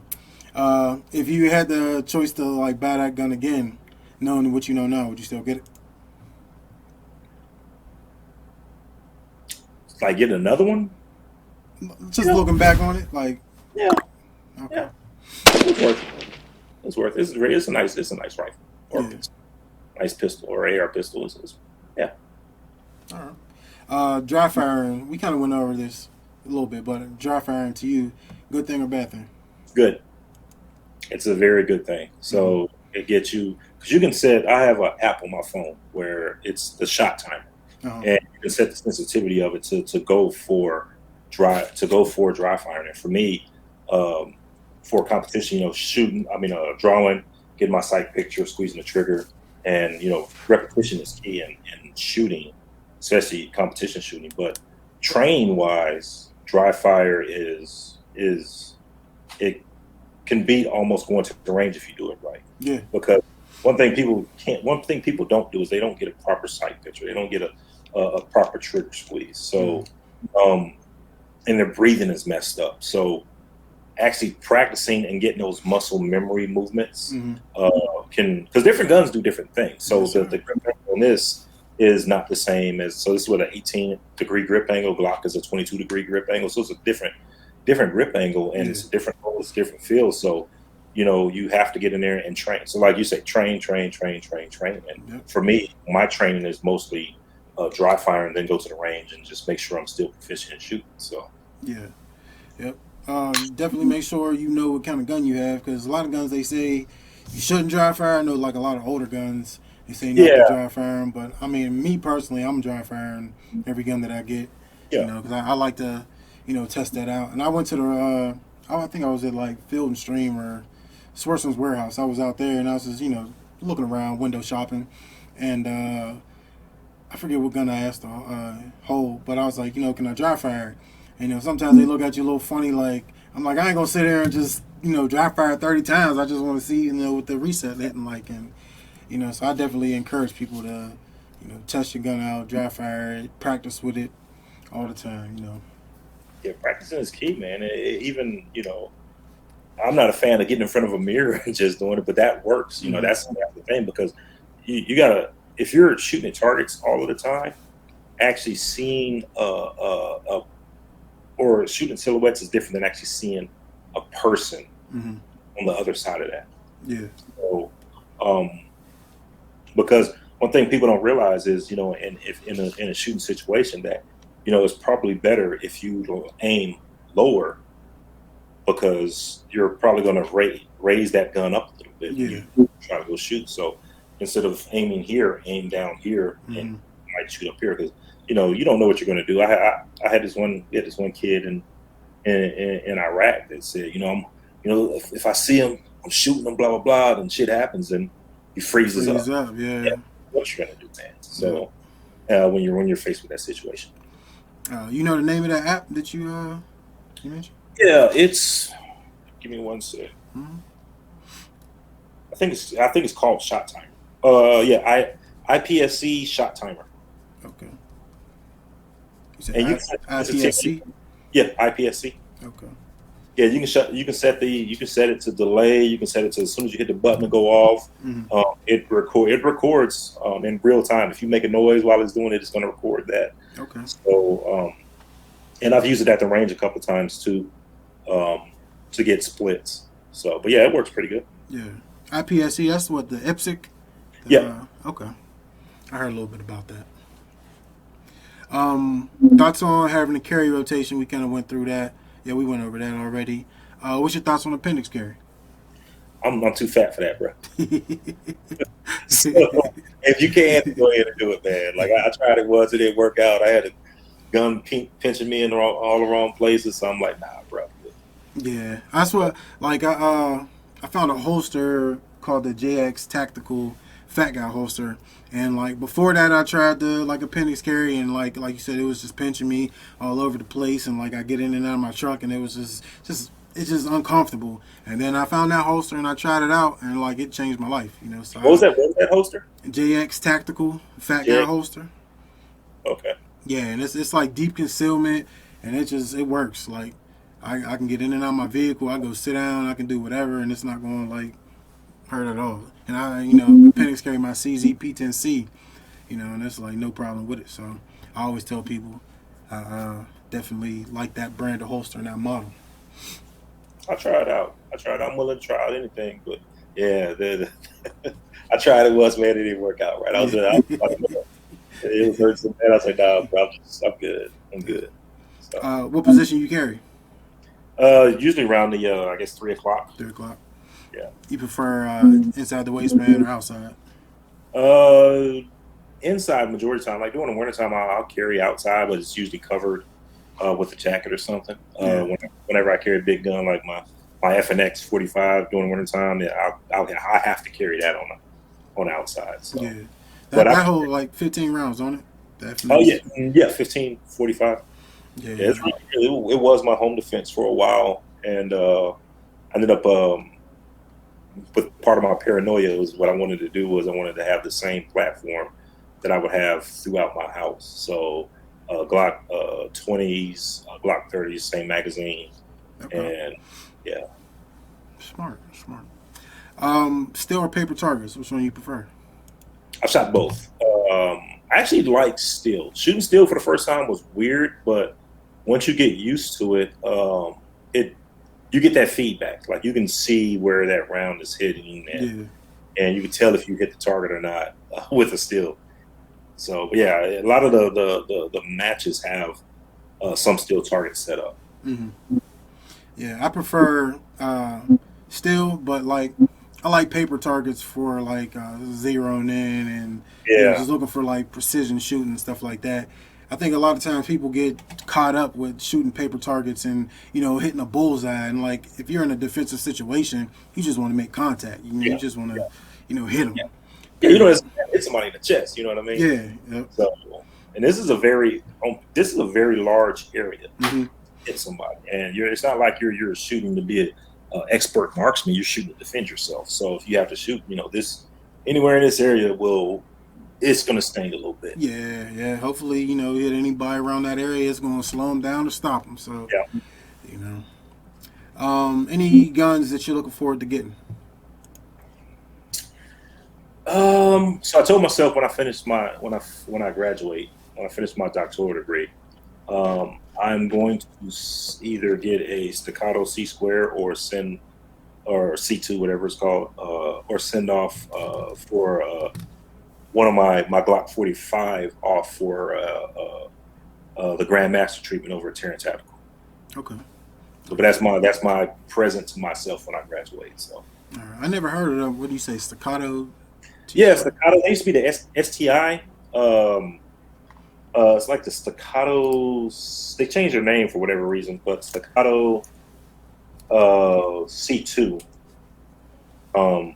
If you had the choice to like buy that gun again, knowing what you know now, would you still get it? Like getting another one? Just looking back on it, like, Yeah, okay, yeah. It's worth it. It's worth it. It's a nice rifle or yeah, nice pistol or AR pistol. Yeah. all right. Dry firing, we kind of went over this a little bit, but dry firing to you, good thing or bad thing? Good. It's a very good thing. So it gets you because you can set. I have an app on my phone where it's the shot timer, Uh-huh. and you can set the sensitivity of it to go for dry firing. And for me, um, for competition, shooting. I mean, drawing, getting my sight picture, squeezing the trigger, and repetition is key in shooting, especially competition shooting. But train wise, dry fire is it can beat almost going to the range if you do it right. Yeah. Because one thing people don't do is they don't get a proper sight picture. They don't get a proper trigger squeeze. So, um, and their breathing is messed up. So, actually practicing and getting those muscle memory movements because different guns do different things. So Yes, the sir. grip angle on this is not the same as this is with an 18-degree grip angle. Glock is a 22-degree grip angle. So it's a different grip angle and Yeah. it's a different hole, it's a different feel. So, you have to get in there and train. So like you say, train. And Yep. for me, my training is mostly dry fire and then go to the range and just make sure I'm still proficient in shooting. So Yeah. Yep. Definitely make sure you know what kind of gun you have, because a lot of guns they say you shouldn't dry fire. I know like a lot of older guns they say not to yeah, dry fire them, but I mean me personally, I'm dry firing every gun that I get. yeah, Because I like to test that out. And I went to the I think I was at like Field and Stream or Swerson's warehouse. I was out there and I was just looking around, window shopping, and I forget what gun I asked to hold, but I was like, can I dry fire? And sometimes they look at you a little funny. Like I'm like, I ain't gonna sit there and just dry fire 30 times. I just want to see what the reset hitting like, and so I definitely encourage people to test your gun out, dry fire it, practice with it all the time. yeah. Practicing is key, man. Even I'm not a fan of getting in front of a mirror and just doing it, but that works. That's the thing because you gotta if you're shooting at targets all of the time, actually seeing or shooting silhouettes is different than actually seeing a person Mm-hmm. on the other side of that. Yeah. So, um, because one thing people don't realize is, if in a shooting situation that, it's probably better if you aim lower because you're probably going to raise that gun up a little bit when Yeah. you try to go shoot. So instead of aiming here, aim down here and you might shoot up here because you don't know what you're going to do. I had this one kid in Iraq that said, if I see him, I'm shooting him, blah blah blah, then shit happens and he freezes up. Yeah. What you're gonna do, man? So when you're faced with that situation, you know the name of that app that you mentioned? yeah, it's. Give me one sec. Mm-hmm. I think it's called Shot Timer. IPSC Shot Timer. Okay. You said And IPSC? Yeah, IPSC. Okay. Yeah, you can set it to delay. You can set it to as soon as you hit the button to go off. Mm-hmm. It records in real time. If you make a noise while it's doing it, it's going to record that. Okay. So and I've used it at the range a couple of times too, to get splits. So, but yeah, it works pretty good. Yeah, IPSC. That's what the IPSC. Yeah. Okay. I heard a little bit about that. Thoughts on having a carry rotation? We kind of went through that. Yeah, we went over that already. What's your thoughts on appendix carry? I'm too fat for that, bro. So if you can, go ahead and do it, man. Like I tried it once, it didn't work out. I had a gun pinching me in all the wrong places, so I'm like, nah, bro. Yeah, that's what. Like I found a holster called the JX Tactical Fat Guy holster, and like before that, I tried the appendix carry, and like you said, it was just pinching me all over the place, and like I get in and out of my truck, and it was just it's just uncomfortable. And then I found that holster, and I tried it out, and like it changed my life. So what was that holster? JX Tactical Fat Guy holster. Okay. Yeah, and it's like deep concealment, and it works. Like I can get in and out of my vehicle. I go sit down. I can do whatever, and it's not going to like hurt at all. And I, appendix carry my CZ P10C, and it's like no problem with it. So I always tell people, definitely like that brand of holster and that model. I try it out. I'm willing to try out anything, but yeah, I tried it once, man. It didn't work out right. It was hurt so bad. I was like, nah, bro, I'm good. I'm good. So, what position you carry? Usually around the I guess 3 o'clock. 3 o'clock. Yeah. You prefer inside the waistband or outside? Inside majority of the time. Like during the wintertime, I'll carry outside, but it's usually covered with a jacket or something. Whenever I carry a big gun like my FNX 45 during the wintertime, I have to carry that on the outside. So. Yeah. That hold like 15 rounds on it. Oh yeah, 15, 45. Yeah, it was my home defense for a while, and I ended up with part of my paranoia was what I wanted to do was I wanted to have the same platform that I would have throughout my house. So Glock 20s, Glock 30s, same magazine, and yeah. Smart. Steel or paper targets? Which one you prefer? I've shot both. I actually like steel. Shooting steel for the first time was weird, but once you get used to it, you get that feedback. Like you can see where that round is hitting, and you can tell if you hit the target or not with a steel. So yeah, a lot of the matches have some steel targets set up. Mm-hmm. Yeah, I prefer steel, but like I like paper targets for like zeroing in and just looking for like precision shooting and stuff like that. I think a lot of times people get caught up with shooting paper targets and hitting a bullseye, and like if you're in a defensive situation, you just want to make contact. You just want to hit them. Yeah, you don't hit somebody in the chest. You know what I mean? Yeah. Yep. So, and this is a very large area. Mm-hmm. Hit somebody, and it's not like you're shooting to be an expert marksman. You're shooting to defend yourself. So if you have to shoot, this anywhere in this area it's going to sting a little bit. Yeah. Hopefully, hit anybody around that area, it's going to slow them down or stop them. So, any guns that you're looking forward to getting? So I told myself when I finish when I graduate, when I finish my doctoral degree, I'm going to either get a staccato C square or C2, whatever it's called, or send off for one of my Glock 45 off for the Grandmaster treatment over at Terran Tactical. Okay. So, but that's my present to myself when I graduate. So All right. I never heard of them. What do you say, staccato? Yeah, staccato. They used to be the STI. It's like the staccatos. They changed their name for whatever reason, but staccato C2. Um,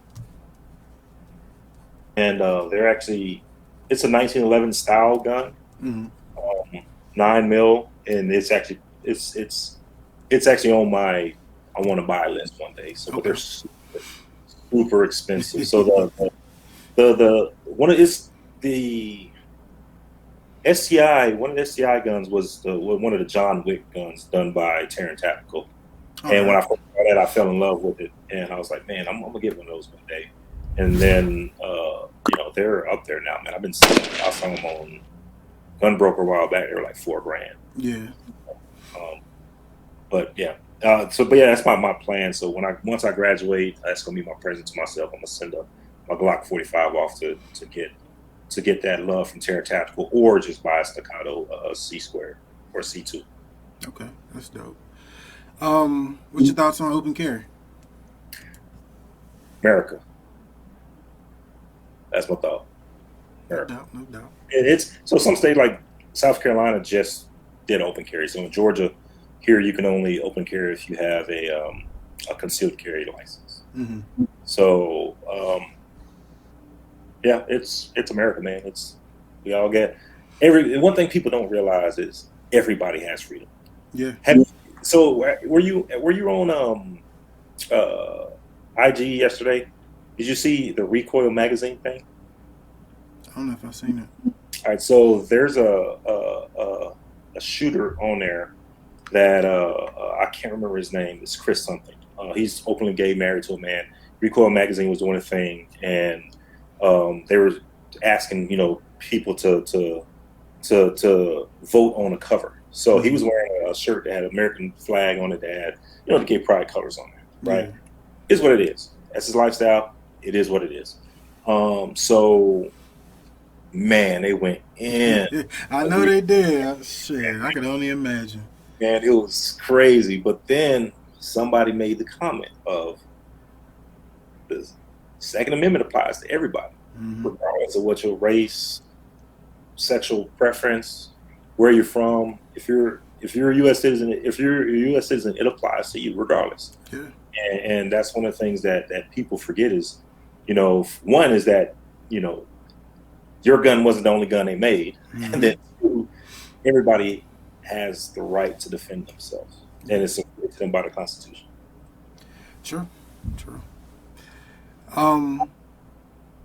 and they're actually it's a 1911 style gun, Mm-hmm. 9 mil, and it's actually on my I want to buy list one day. So, but Okay. they're super expensive. So the one of it's the STI. One of the STI guns was one of the John Wick guns done by Terran Tactical. And when Okay. I first saw that, I fell in love with it, and I was like, man, I'm gonna get one of those one day. And then they're up there now, man. I saw them on Gunbroker a while back. They were like $4,000. Yeah. Um, but yeah, but yeah, that's my plan. So once I graduate, that's gonna be my present to myself. I'm gonna send my Glock 45 off to get that love from Terra Tactical, or just buy a staccato C square or C2. Okay. That's dope. What's your thoughts on open carry? America, that's my thought. No America. doubt. No doubt. And it's so some states like South Carolina just did open carry. So in Georgia, here you can only open carry if you have a concealed carry license. Mm-hmm. So yeah, it's America, man. We all get one thing people don't realize is everybody has freedom. Yeah. So were you on IG yesterday? Did you see the Recoil magazine thing? I don't know if I've seen it. All right, so there's a shooter on there that I can't remember his name. It's Chris something. He's openly gay, married to a man. Recoil magazine was doing a thing, and they were asking people to vote on a cover. So he was wearing a shirt that had an American flag on it that had the gay pride colors on there. Right, It's what it is. That's his lifestyle. It is what it is. So. Man, they went in. I know they did. Shit, I can only imagine. Man, it was crazy. But then somebody made the comment of the Second Amendment applies to everybody, regardless of what your race, sexual preference, where you're from. If you're a U.S. citizen, it applies to you regardless. Yeah. And that's one of the things that people forget is, one is that your gun wasn't the only gun they made, and then two, everybody has the right to defend themselves, and it's supported to them by the Constitution. True.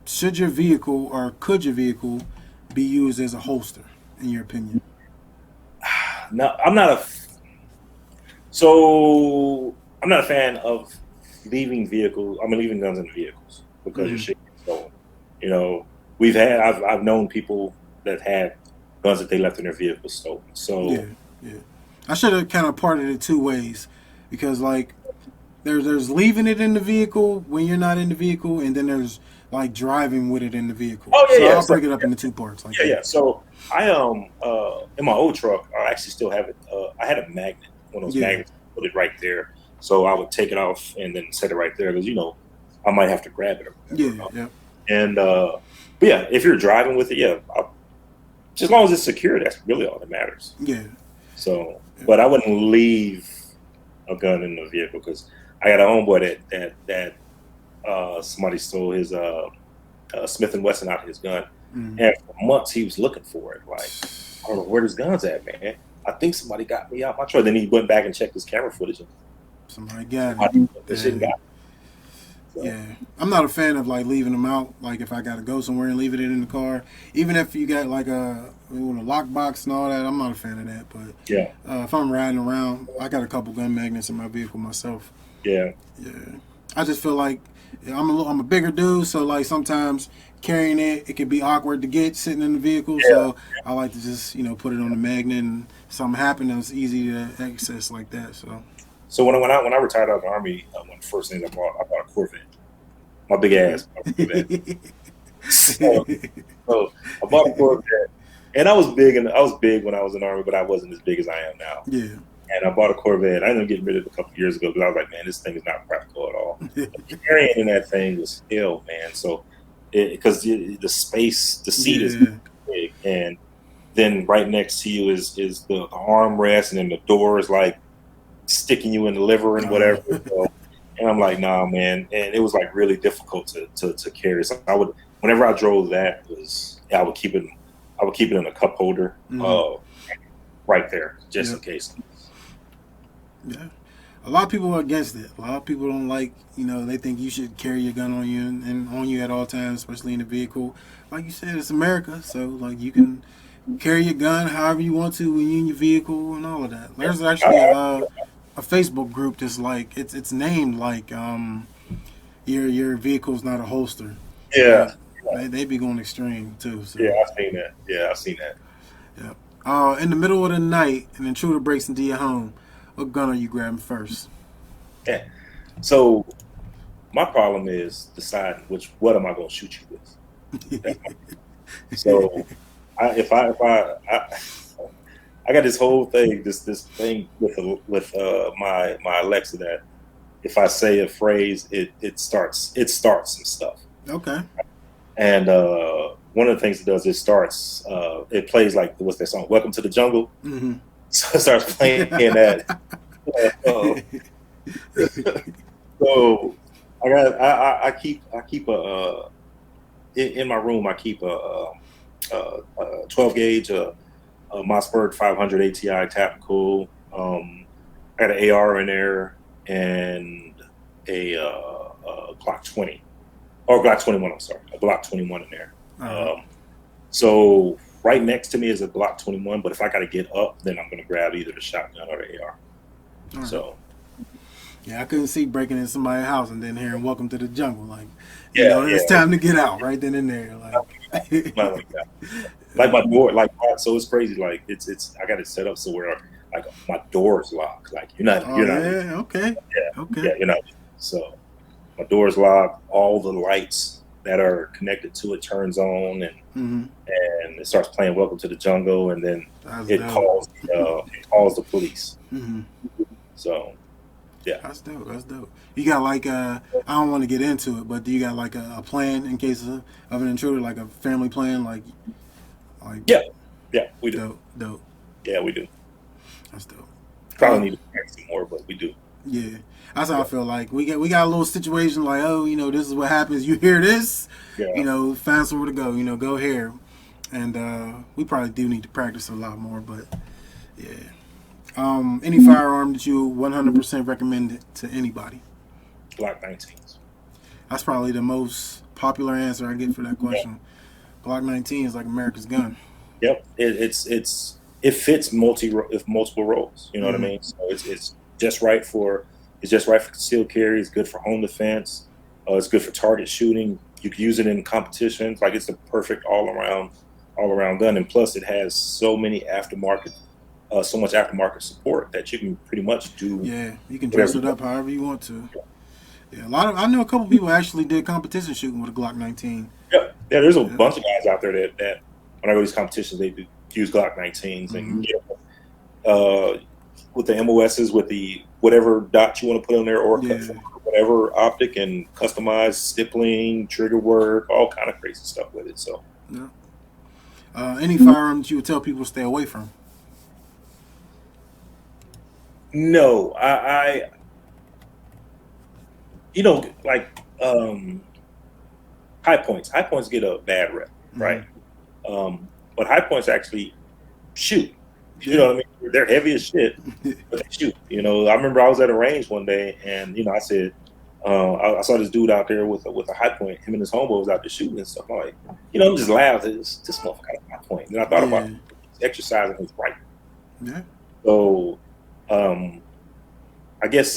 Should your vehicle or could your vehicle be used as a holster, in your opinion? No, I'm not I'm not a fan of leaving guns in vehicles because your shit gets stolen. I've known people that had guns that they left in their vehicles stolen. So yeah. I should have kind of parted it two ways, because like there's leaving it in the vehicle when you're not in the vehicle, and then there's like driving with it in the vehicle. Oh yeah, so I'll break it up into two parts. Like yeah. So I in my old truck, I actually still have it. I had a magnet, one of those magnets, put it right there. So I would take it off and then set it right there because I might have to grab it. Yeah. And but yeah, if you're driving with it, just as long as it's secure, that's really all that matters. Yeah. So, but I wouldn't leave a gun in the vehicle because I got a homeboy that somebody stole his Smith and Wesson out of his gun, and for months he was looking for it. Like, I don't know where his gun's at, man. I think somebody got me out my truck. Then he went back and checked his camera footage. Somebody got it. So. Yeah, I'm not a fan of like leaving them out. Like if I gotta go somewhere and leave it in the car, even if you got like a lockbox and all that, I'm not a fan of that. But yeah, if I'm riding around, I got a couple gun magnets in my vehicle myself. Yeah. I just feel like I'm a bigger dude, so like sometimes carrying it can be awkward to get sitting in the vehicle. Yeah. So I like to just put it on the magnet, and if something happened, it's easy to access like that. So when I retired out of the Army, one of the first things I bought a Corvette. My big ass Corvette. so I bought a Corvette, and I was big when I was in the Army, but I wasn't as big as I am now. Yeah. and I bought a Corvette. I ended up getting rid of it a couple of years ago because I was like, man, this thing is not practical at all. Carrying in that thing was hell, man. So, because the space, the seat is big, and then right next to you is the armrest, and then the door is like sticking you in the liver and whatever. So, and I'm like, nah, man. And it was like really difficult to carry. So I would, whenever I drove that, I would keep it in a cup holder, right there, just in case. Yeah. A lot of people are against it. A lot of people don't like, they think you should carry your gun on you and on you at all times, especially in the vehicle. Like you said, it's America, so like you can carry your gun however you want to when you're in your vehicle and all of that. There's actually a Facebook group that's like it's named like your vehicle's not a holster. Yeah. They be going extreme too. So. Yeah, I've seen that. Yeah, I've seen that. Yeah. In the middle of the night, an intruder breaks into your home. What gun are you grabbing first? Yeah. So my problem is deciding what am I going to shoot you with. So I got this whole thing, this thing with my Alexa that if I say a phrase, it starts some stuff. Okay. And one of the things it does, it plays like, what's that song? Welcome to the Jungle. Mm-hmm. So it starts playing that. So I keep in my room. I keep a 12 gauge, Mossberg 500 ATI tactical. I got an AR in there and a Glock 20 or Glock 21. I'm sorry, a Glock 21 in there. So right next to me is a Glock 21, but if I got to get up, then I'm going to grab either the shotgun or the AR. Right. So, yeah, I couldn't see breaking in somebody's house and then hearing "Welcome to the Jungle." Like, it's time to get out right then and there. Like, like my door, so it's crazy. Like it's I got it set up so where like my door is locked. Like you're not. Yeah, okay. Yeah, you're not. So my door is locked. All the lights that are connected to it turns on, and it starts playing "Welcome to the Jungle," and then it calls the police. So, yeah, that's dope. You got like I don't want to get into it, but do you got like a plan in case of an intruder, like a family plan, like yeah, we do. Dope. Yeah, we do. That's dope. Probably need to practice some more, but we do. Yeah. That's how I feel like we got a little situation like, this is what happens. You hear this, find somewhere to go, go here. And we probably do need to practice a lot more, but yeah. Any firearm that you 100% recommend it to anybody? Glock 19s. That's probably the most popular answer I get for that question. Yeah. Glock 19 is like America's gun. Yep. It fits multiple roles. You know what I mean? So it's just right for concealed carry. It's good for home defense. It's good for target shooting. You can use it in competitions. Like it's the perfect all around gun. And plus, it has so much aftermarket support that you can pretty much do. Yeah, you can dress it up however you want to. Yeah, I know a couple people actually did competition shooting with a Glock 19. Yeah. There's a bunch of guys out there that when I go to these competitions, they do use Glock 19s and with the MOSs, with the whatever dot you want to put on there, or whatever optic, and customized stippling, trigger work, all kind of crazy stuff with it. So, any firearm that you would tell people to stay away from? No, I high points. High points get a bad rep, right? But high points actually shoot. You know what I mean? They're heavy as shit, but they shoot. I remember I was at a range one day, and I said, I saw this dude out there with a high point. Him and his homeboy was out there shooting and stuff. I'm like, I'm just laughed. This motherfucker got a high point. And I thought about exercising his right. Yeah. So, I guess,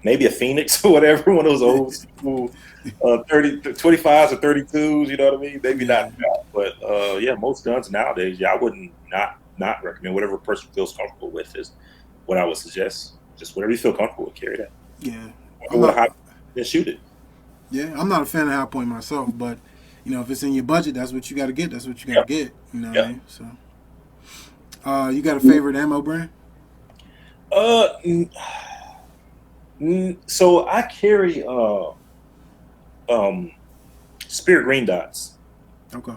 maybe a Phoenix or whatever, one of those old school 25s or 32s, you know what I mean? Maybe not that, but most guns nowadays, I wouldn't not recommend. Whatever a person feels comfortable with is what I would suggest. Just whatever you feel comfortable with, carry that. Yeah. Then shoot it. Yeah, I'm not a fan of high point myself, but if it's in your budget, that's what you got to get. That's what you got to get. You know what I mean? So, You got a favorite ammo brand? Uh, so I carry um Spirit Green Dots Okay.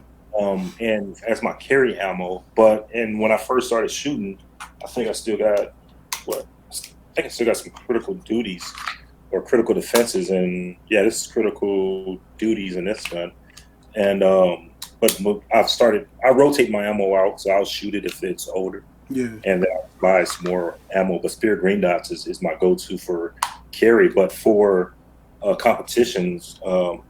and as my carry ammo. But and when I first started shooting, I think I still got what I think I still got some critical duties or critical defenses, and yeah, this is critical duties in this gun. And but I rotate my ammo out, so I'll shoot it if it's older, Yeah. and then I'll buy some more ammo. But Spirit Green Dots is my go-to for carry. But for competitions,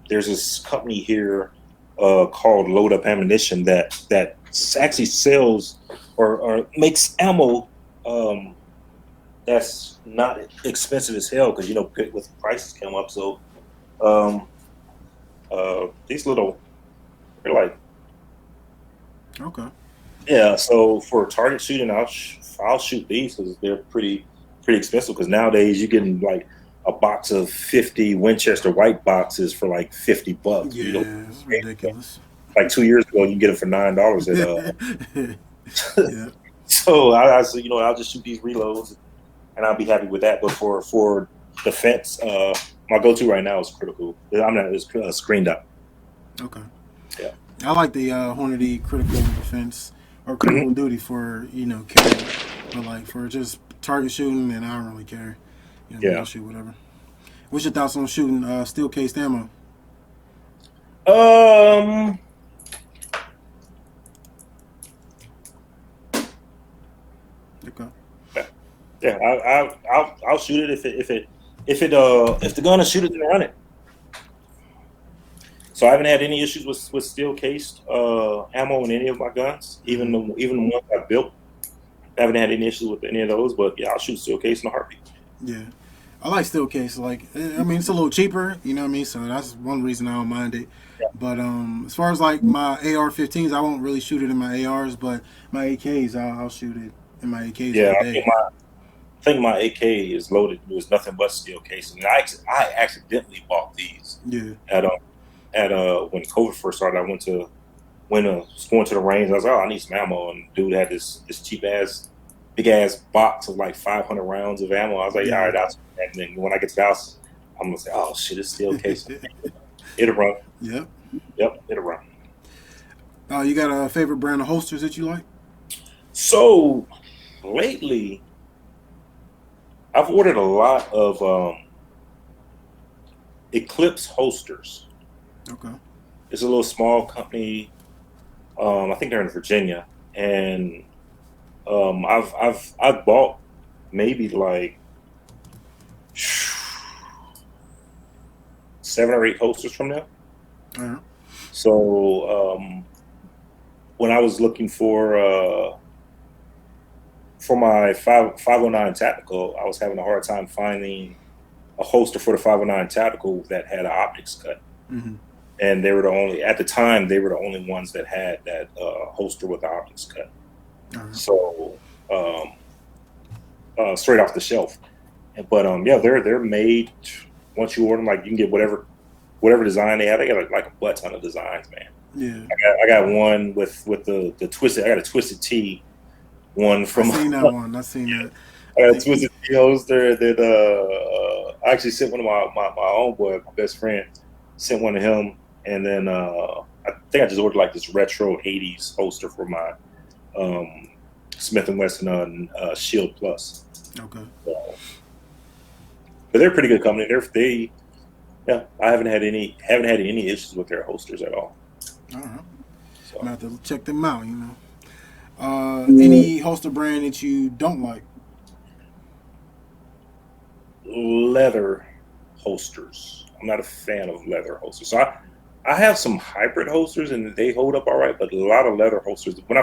there's this company here called Load Up Ammunition that actually sells or makes ammo that's not expensive as hell because with prices come up. So um, these little they're like Okay. yeah. So for target shooting, I'll shoot these because they're pretty expensive. Because nowadays you're getting like a box of 50 Winchester white boxes for like $50. Yeah, it's ridiculous. Like 2 years ago, you can get them for $9 at Yeah. So so I'll just shoot these reloads and I'll be happy with that. But for defense, my go-to right now is critical. I'm not it's screen dot. Okay. Yeah. I like the Hornady critical defense or Mhm. critical duty for carry, but like for just target shooting, and I don't really care. I'll Yeah. shoot whatever. What's your thoughts on shooting steel cased ammo? Um. Okay. Yeah. I'll shoot it if the gun is shoot it then run it. So I haven't had any issues with steel cased ammo in any of my guns, even the ones I built. I haven't had any issues with any of those. But yeah, I'll shoot steel case in a heartbeat. Yeah. I like steel case. Like, I mean, it's a little cheaper. You know what I mean? So that's one reason I don't mind it. But as far as like my AR-15s, I won't really shoot it in my ARs, but my AKs, I'll shoot it in my AKs Yeah, all day. I think my AK is loaded with nothing but steel casing. I accidentally bought these Yeah. at when COVID first started. I was going to the range. I was like, oh, I need some ammo, and dude had this cheap ass, big ass box of like 500 rounds of ammo. I was like, yeah, all Yeah. right, and then when I get to the house, I'm gonna say, oh shit, it's steel casing. It'll run. Yep. Yep, it'll run. You got a favorite brand of holsters that you like? So lately, I've ordered a lot of Eclipse holsters. Okay. It's a little small company. I think they're in Virginia, and I've bought maybe like 7 or 8 holsters from them. All right. So when I was looking for my 509 tactical, I was having a hard time finding a holster for the 509 tactical that had an optics cut. Mm-hmm. And they were the only at the time they were the only ones that had that holster with the optics cut. All right. So straight off the shelf. But yeah, they're made. Once you order them, like you can get whatever design they have. They got like a butt ton of designs, man. Yeah. I got one with the twisted. I got a twisted T one from. I seen that one. I seen that. I got a twisted T holster that I actually sent one of my homeboy, my best friend, sent one to him, and then I think I just ordered like this retro '80s holster for my Smith and Wesson Shield Plus. Okay. So, but they're a pretty good company. Yeah, I haven't had any issues with their holsters at all. All right. So. I'm gonna have to check them out. Any holster brand that you don't like? Leather holsters. I'm not a fan of leather holsters. So I have some hybrid holsters and they hold up all right, but a lot of leather holsters. When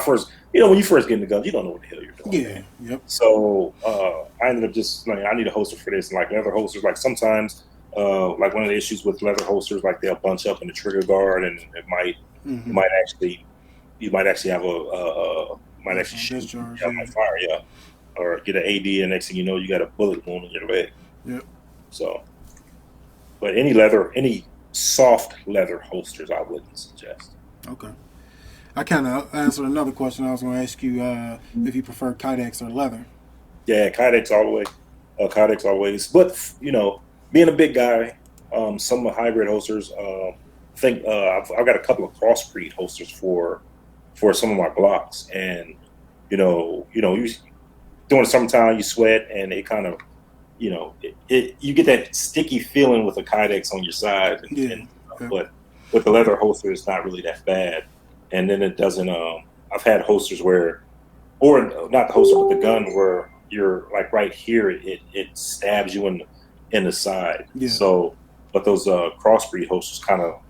you first get in the gun, you don't know what the hell you're doing. Yeah. Man. Yep. So I ended up just like I need a holster for this, and like leather holsters. Like sometimes, like one of the issues with leather holsters, like they'll bunch up in the trigger guard, and it might Mm-hmm. you might actually have might actually shoot my fire, yeah, or get an AD, and next thing you know, you got a bullet wound in your leg. Yep. So, but any soft leather holsters, I wouldn't suggest. Okay. I kind of answered another question. I was going to ask you if you prefer Kydex or leather. Yeah, Kydex all the way. Kydex always. But being a big guy, some hybrid holsters. Think I've got a couple of crossbreed holsters for some of my Glocks, and you during the summertime you sweat, and it kind of you get that sticky feeling with a Kydex on your side, but with the leather holster, it's not really that bad, and then it doesn't. I've had holsters where, or not the holster, but the gun where you're like right here, it stabs you in the side. Yeah. So, but those crossbreed holsters kind of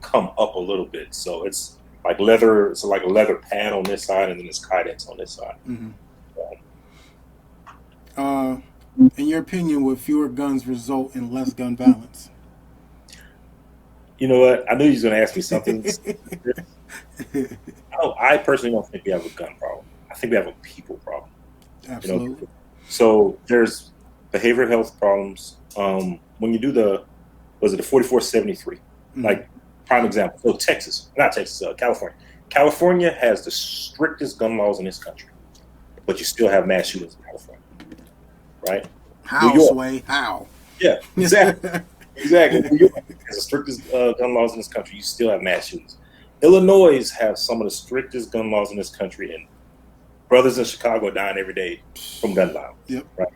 come up a little bit, so it's like leather. It's like a leather pad on this side, and then it's Kydex on this side. In your opinion, would fewer guns result in less gun violence? You know what? I knew you was going to ask me something. I personally don't think we have a gun problem. I think we have a people problem. Absolutely. So there's behavioral health problems. When you do the 4473, like prime example. So California. California has the strictest gun laws in this country, but you still have mass shootings in California, right? How, Sway? How? Yeah, exactly. Exactly. New York has the strictest gun laws in this country. You still have mass shootings. Illinois has some of the strictest gun laws in this country, and brothers in Chicago are dying every day from gun violence. Yep. Right.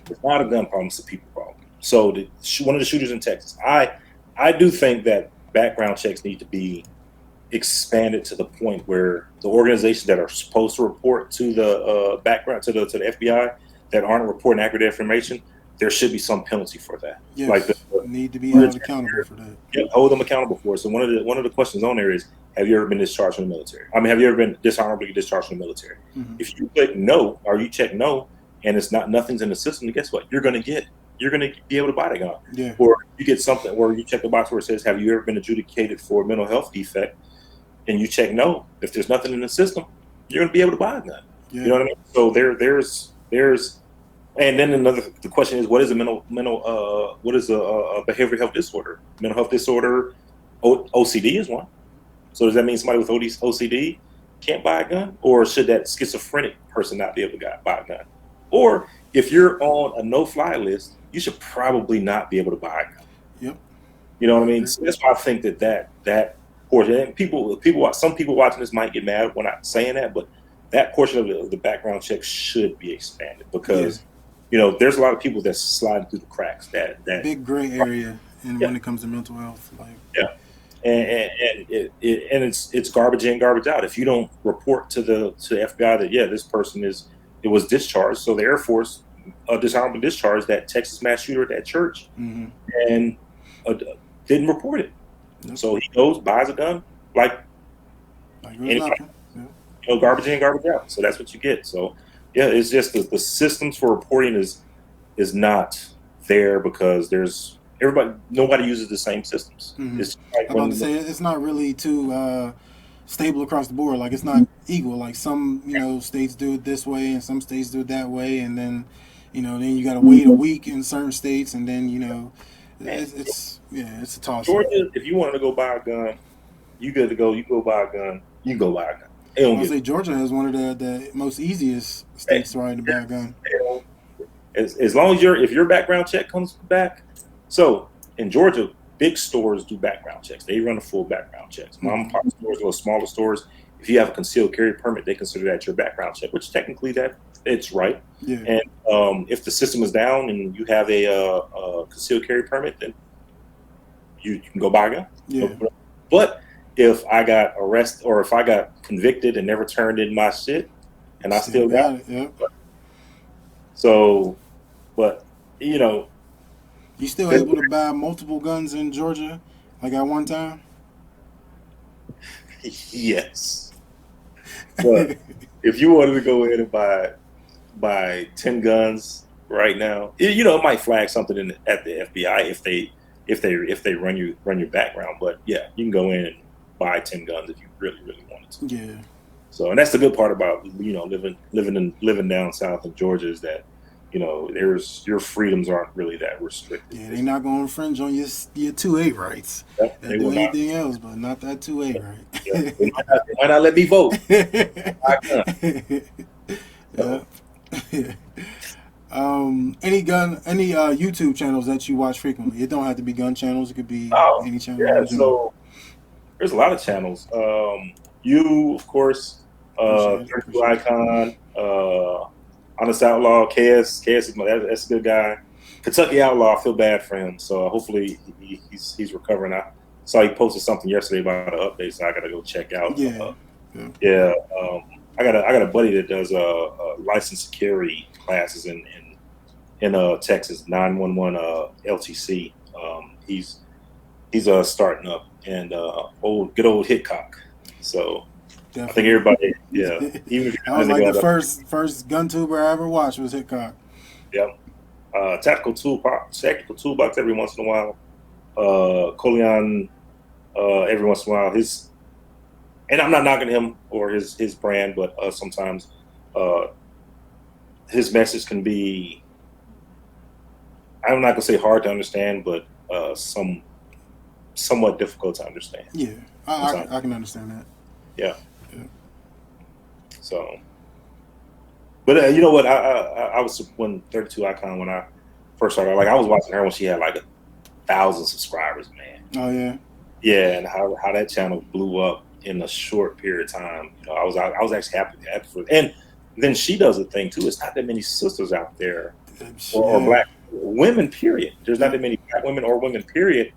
It's not a gun problem; it's a people problem. So one of the shooters in Texas, I do think that background checks need to be expanded to the point where the organizations that are supposed to report to the background to the FBI that aren't reporting accurate information, there should be some penalty for that. Yes. Like need to be held accountable for that. Yeah, hold them accountable for it. So one of the questions on there is, have you ever been discharged from the military? I mean, have you ever been dishonorably discharged from the military? If you click no, or you check no, and it's nothing's in the system, then guess what? You're gonna be able to buy the gun. Yeah. Or you get something where you check the box where it says, have you ever been adjudicated for a mental health defect? And you check no. If there's nothing in the system, you're gonna be able to buy a gun. Yeah. You know what I mean? So there's and then the question is, what is a what is a behavioral health disorder? Mental health disorder, OCD is one. So does that mean somebody with OCD can't buy a gun, or should that schizophrenic person not be able to buy a gun? Or if you're on a no-fly list, you should probably not be able to buy a gun. Yep. You know what I mean? So that's why I think that portion. And some people watching this might get mad when I'm saying that, but that portion of the background check should be expanded because there's a lot of people that's sliding through the cracks. That big gray area, when it comes to mental health, and it's garbage in, garbage out. If you don't report to the FBI that this person was discharged, so the Air Force dishonorable discharge that Texas mass shooter at that church, and didn't report it. Yep. So he goes, buys a gun, anybody, garbage in, garbage out. So that's what you get. So it's just the systems for reporting is not there because nobody uses the same systems. It's I'm about to say it's not really too stable across the board. Like it's not equal. Like some states do it this way and some states do it that way, and then then you got to wait a week in certain states, and then it's a toss. Georgia, if you wanted to go buy a gun, you good to go. You go buy a gun. You go buy a gun. I say Georgia has one of the most easiest states to buy a gun. As long as if your background check comes back. So in Georgia, big stores do background checks. They run a full background checks. Mom and pop stores, little smaller stores, if you have a concealed carry permit, they consider that your background check, which technically it's right. Yeah. And if the system is down and you have a concealed carry permit, then you can go buy a gun. Yeah. But if I got arrested or if I got convicted and never turned in my shit, and I still got it. Yeah. So, but you still able to buy multiple guns in Georgia, like at one time? Yes. But if you wanted to go in and buy 10 guns right now, it might flag something at the FBI if they run your background. But yeah, you can go in and buy 10 guns if you really, really wanted to. Yeah. So, and that's the good part about living down south in Georgia is that your freedoms aren't really that restricted. Yeah, they're not going to infringe on your 2A rights. Yep, They'll they do will not. anything else, but not that 2A Yeah, right. they might not let me vote. Yeah. Any YouTube channels that you watch frequently? It don't have to be gun channels. It could be Oh, any channel yeah. in general. So there's a lot of channels. You, of course, Appreciate it. 32 Appreciate it. Icon, Honest Outlaw, KS is that's a good guy. Kentucky Outlaw, I feel bad for him. So hopefully he's recovering. I saw he posted something yesterday about an update, so I got to go check out. Yeah. Yeah. I got a buddy that does license security classes in Texas, 911 LTC. He's starting up, and good old Hitchcock. So definitely. I think everybody, yeah. Even I was like the first GUNTUBER I ever watched was Hitchcock. Yep. Tactical toolbox every once in a while. Coleon every once in a while. And I'm not knocking him or his brand, but sometimes his message can be, I'm not gonna say hard to understand, but somewhat difficult to understand. Yeah, I can understand that. Yeah. So, but you know what? I was when 32 Icon when I first started. Like I was watching her when she had like 1,000 subscribers, man. Oh yeah. Yeah, and how that channel blew up in a short period of time. I was actually happy for it. And then she does a thing too. It's not that many sisters out there, or black women. Period. There's not that many black women or women. Period.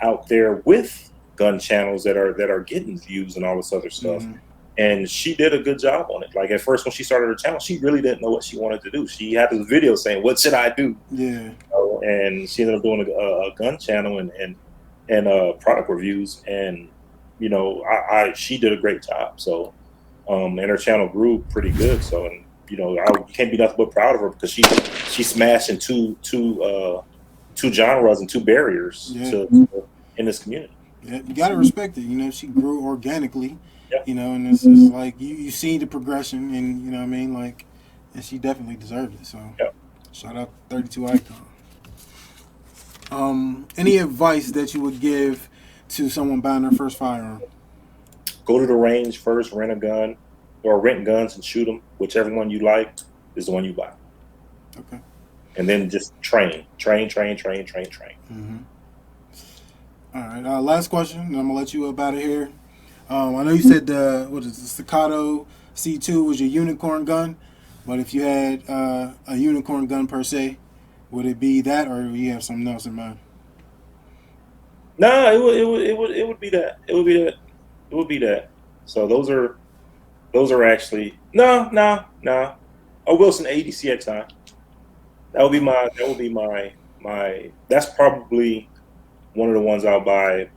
Out there with gun channels that are getting views and all this other stuff. Mm-hmm. And she did a good job on it. Like at first when she started her channel, she really didn't know what she wanted to do. She had this video saying, "What should I do?" Yeah. And she ended up doing a gun channel and product reviews. And she did a great job. So and her channel grew pretty good. So and I can't be nothing but proud of her because she smashed in two genres and two barriers in this community. Yeah, you gotta respect it. She grew organically. Yep. And it's just like you see the progression, and you know what I mean, like, and she definitely deserved it. So, shout out 32 Icon. Any advice that you would give to someone buying their first firearm? Go to the range first, rent a gun, or rent guns and shoot them. Whichever one you like is the one you buy. Okay. And then just train. Mm-hmm. All right. Last question, and I'm gonna let you up out of here. I know you said the Staccato C2 was your unicorn gun, but if you had a unicorn gun per se, would it be that, or do you have something else in mind? No, it would be that. It would be that. So those are actually no. A Wilson 80 CXI. That would be my. That's probably one of the ones I'll buy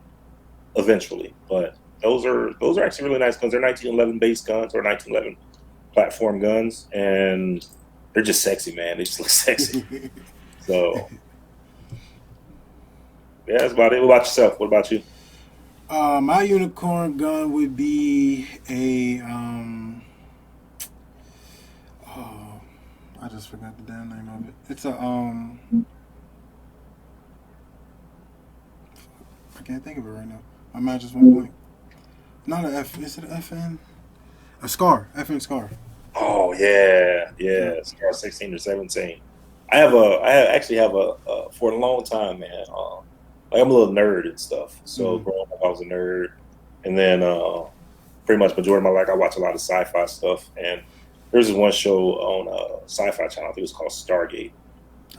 eventually, but. Those are actually really nice guns. They're 1911 base guns or 1911 platform guns, and they're just sexy, man. They just look sexy. So, yeah, that's about it. What about yourself? What about you? My unicorn gun would be a I just forgot the damn name of it. It's a I can't think of it right now. My mind just went blank. Not a F. Is it an FN? A SCAR. FN SCAR. Oh yeah. SCAR 16 or 17. I actually have a for a long time, man. Like I'm a little nerd and stuff. So growing up, I was a nerd, and then pretty much majority of my life I watch a lot of sci-fi stuff. And there's this one show on Sci-Fi Channel. I think it was called Stargate,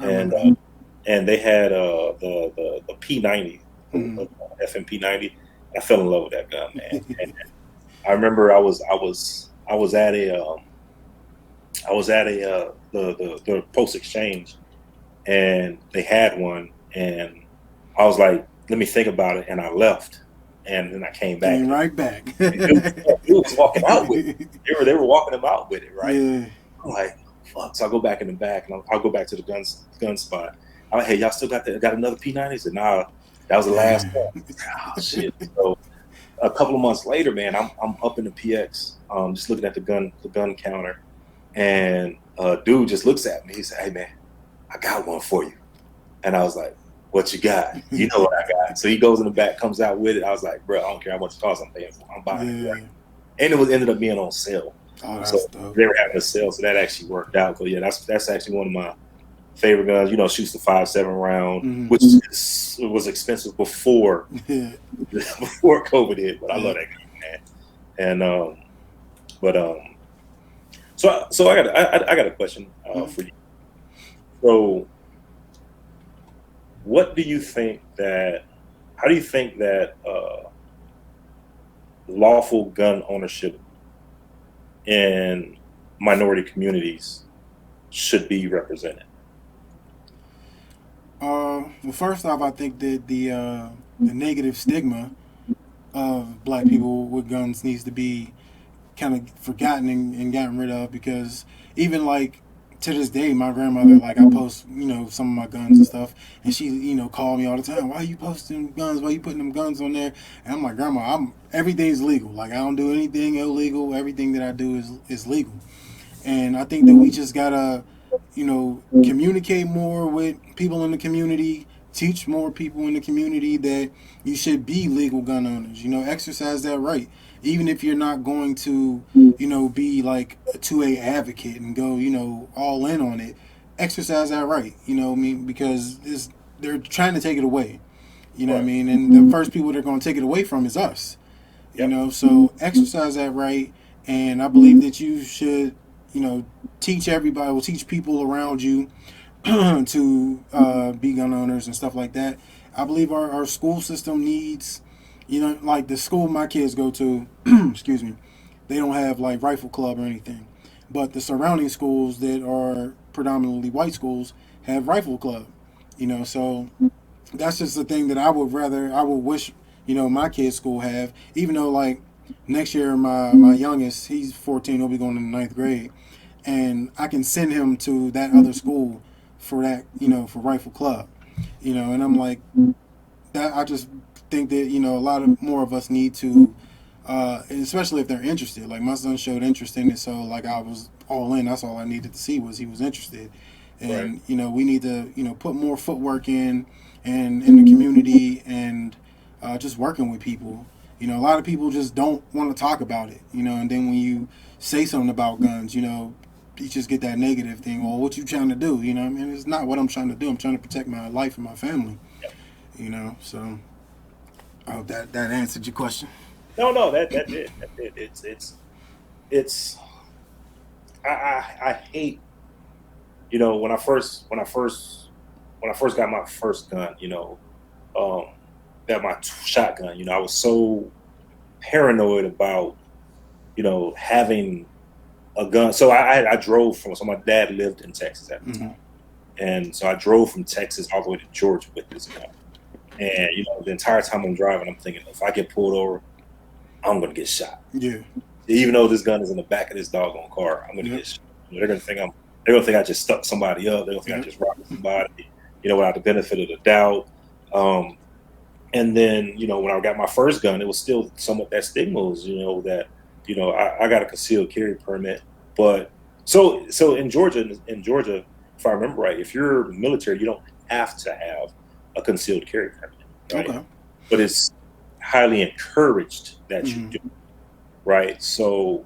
and they had the P90, FN P90. I fell in love with that gun, man. And I remember I was at the Post Exchange, and they had one, and I was like, let me think about it, and I left, and then I came back. Came right back. Dude was walking out with it. They were walking him out with it, right? Yeah. I'm like, fuck. So I go back in the back, and I'll go back to the gun spot. I'm like, hey, y'all still got another P90? He said, nah. That was the last one. Oh, shit. So a couple of months later, man, I'm up in the PX, just looking at the gun counter, and dude just looks at me. He said, "Hey, man, I got one for you. And I was like, what you got? You know what I got. So he goes in the back, comes out with it. I was like, bro, I don't care how much it costs, I'm paying for it. I'm buying it. Right? And it ended up being on sale. Oh, that's So dope. they were having a sale, so that actually worked out. But yeah, that's actually one of my favorite guns. You know, shoots the 5.7 round, which was expensive before before COVID hit. But I love that gun, man. And so I got a question for you. So, what do you think that? How do you think that lawful gun ownership in minority communities should be represented? Well, first off, I think that the negative stigma of black people with guns needs to be kind of forgotten and gotten rid of, because even like to this day, my grandmother, like, I post, some of my guns and stuff, and she, call me all the time. Why are you posting guns? Why are you putting them guns on there? And I'm like, Grandma, everything's legal. Like, I don't do anything illegal. Everything that I do is legal. And I think that we just gotta, communicate more with people in the community, teach more people in the community that you should be legal gun owners. Exercise that right, even if you're not going to, be like a 2A advocate and go, all in on it. Exercise that right. I mean, because they're trying to take it away. You know what I mean? And the first people they're going to take it away from is us. So exercise that right. And I believe that you should, teach everybody, will teach people around you to be gun owners and stuff like that. I believe our school system needs, like the school my kids go to, excuse me, they don't have like rifle club or anything. But the surrounding schools that are predominantly white schools have rifle club. So that's just the thing that I would wish, my kids' school have. Even though, like, next year my youngest, he's 14, he'll be going in the 9th grade, and I can send him to that other school for that, for rifle club, and I'm like, that I just think that, a lot of more of us need to, especially if they're interested. Like, my son showed interest in it, so like I was all in. That's all I needed to see was he was interested, and we need to, put more footwork in the community, and just working with people. A lot of people just don't want to talk about it, and then when you say something about guns, you just get that negative thing. Well, what you trying to do? I mean, it's not what I'm trying to do. I'm trying to protect my life and my family. So I hope that answered your question. No, that did. It's I hate, when I first got my first gun, that my shotgun, I was so paranoid about, having a gun. So I drove so my dad lived in Texas at the time. And so I drove from Texas all the way to Georgia with this gun. And, the entire time I'm driving, I'm thinking, if I get pulled over, I'm going to get shot. Yeah. Even though this gun is in the back of this doggone car, I'm going to get shot. They're going to think I just stuck somebody up. They're going to think I just robbed somebody, without the benefit of the doubt. And then, when I got my first gun, it was still somewhat that stigma was, that, I got a concealed carry permit. But so in Georgia, if I remember right, if you're military, you don't have to have a concealed carry permit, right? Okay. But it's highly encouraged that you do, right? So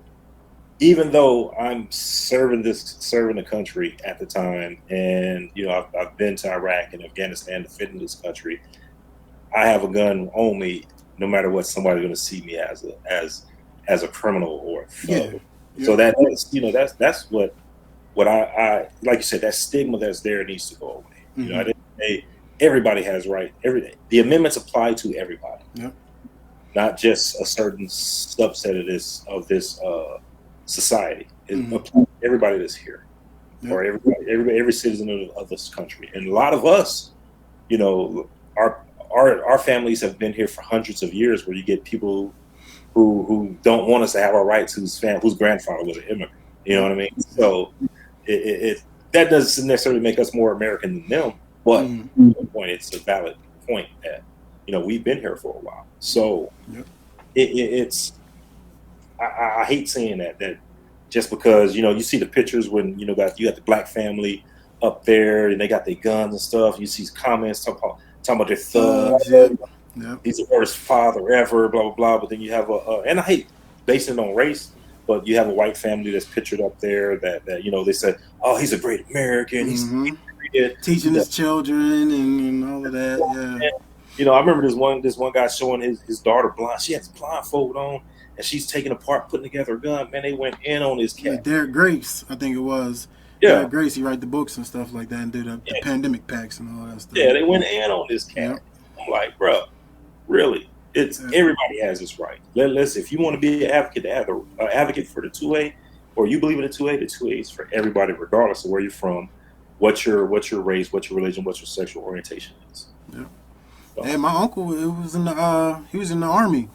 even though I'm serving the country at the time, and I've been to Iraq and Afghanistan defending this country, I have a gun on me, no matter what somebody's going to see me as a criminal or a thug. Yeah. So that's what I like you said, that stigma that's there needs to go away. Everybody has right. The amendments apply to everybody, not just a certain subset of this society. It applies to everybody that's here, or every citizen of this country. And a lot of us, our families have been here for hundreds of years, where you get people who don't want us to have our rights, whose grandfather was an immigrant. You know what I mean? So that doesn't necessarily make us more American than them, but it's a valid point that we've been here for a while. So it's I hate saying that just because you see the pictures when you got the black family up there, and they got their guns and stuff. You see comments talking about their thug. Thugs, yep. Yep. He's the worst father ever, blah blah blah. But then you have and I hate basing it on race, but you have a white family that's pictured up there that they said, oh, he's a great American. He's teaching his children and all of that. Yeah. I remember this one guy showing his daughter blind. She has a blindfold on, and she's taking apart, putting together a gun. Man, they went in on his cat. Yeah, Derek Grace, I think it was. Yeah, Derek Grace, he write the books and stuff like that, and do the pandemic packs and all that stuff. Yeah, they went in on this cat. Yep. I'm like, bro, really? Everybody has this right. Let's if you want to be an advocate, an advocate for the 2A, or you believe in the 2A, the 2A is for everybody, regardless of where you're from, what your race, what your religion, what your sexual orientation is. Yeah. So. And my uncle, he was in the Army,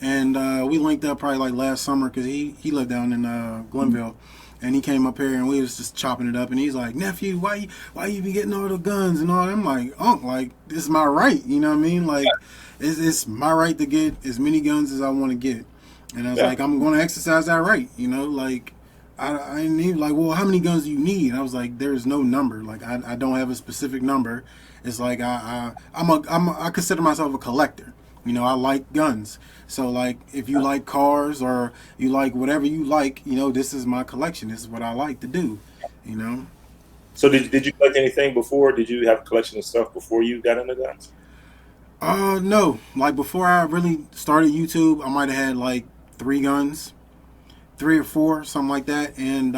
and we linked up probably like last summer because he lived down in Glenville. And he came up here and we was just chopping it up. And he's like, nephew, why you be getting all the guns and all that? I'm like, Unc, like, this is my right. You know what I mean? Like, it's my right to get as many guns as I want to get. And I was like, I'm going to exercise that right. You know, like, I need, like, well, how many guns do you need? And I was like, there's no number. Like, I don't have a specific number. It's like, I consider myself a collector. You know, I like guns. So, like, if you like cars or you like whatever you like, this is my collection. This is what I like to do, So, did you collect anything before? Did you have a collection of stuff before you got into guns? No. Like, before I really started YouTube, I might have had, like, 3 guns. 3 or 4, something like that. And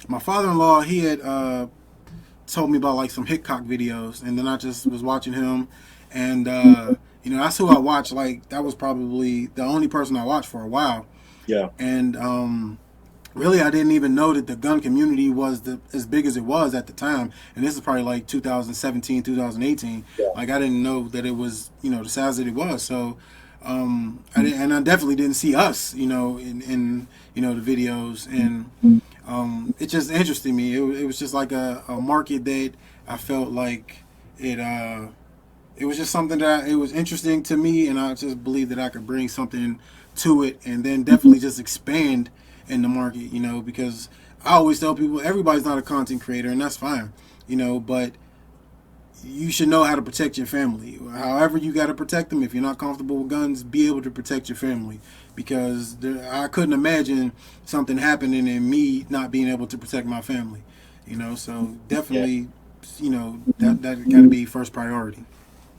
my father-in-law, he had told me about, like, some Hickok videos. And then I just was watching him. And, that's who I watched. Like, that was probably the only person I watched for a while. Yeah. And really, I didn't even know that the gun community was as big as it was at the time. And this is probably like 2017, 2018. Yeah. Like, I didn't know that it was, the size that it was. So, I definitely didn't see us, in the videos. And it just interested me. It was just like a market that I felt like it was just something that it was interesting to me, and I just believed that I could bring something to it, and then definitely just expand in the market, because I always tell people everybody's not a content creator, and that's fine, but you should know how to protect your family. However you got to protect them. If you're not comfortable with guns, be able to protect your family, because I couldn't imagine something happening and me not being able to protect my family, so definitely, that got to be first priority.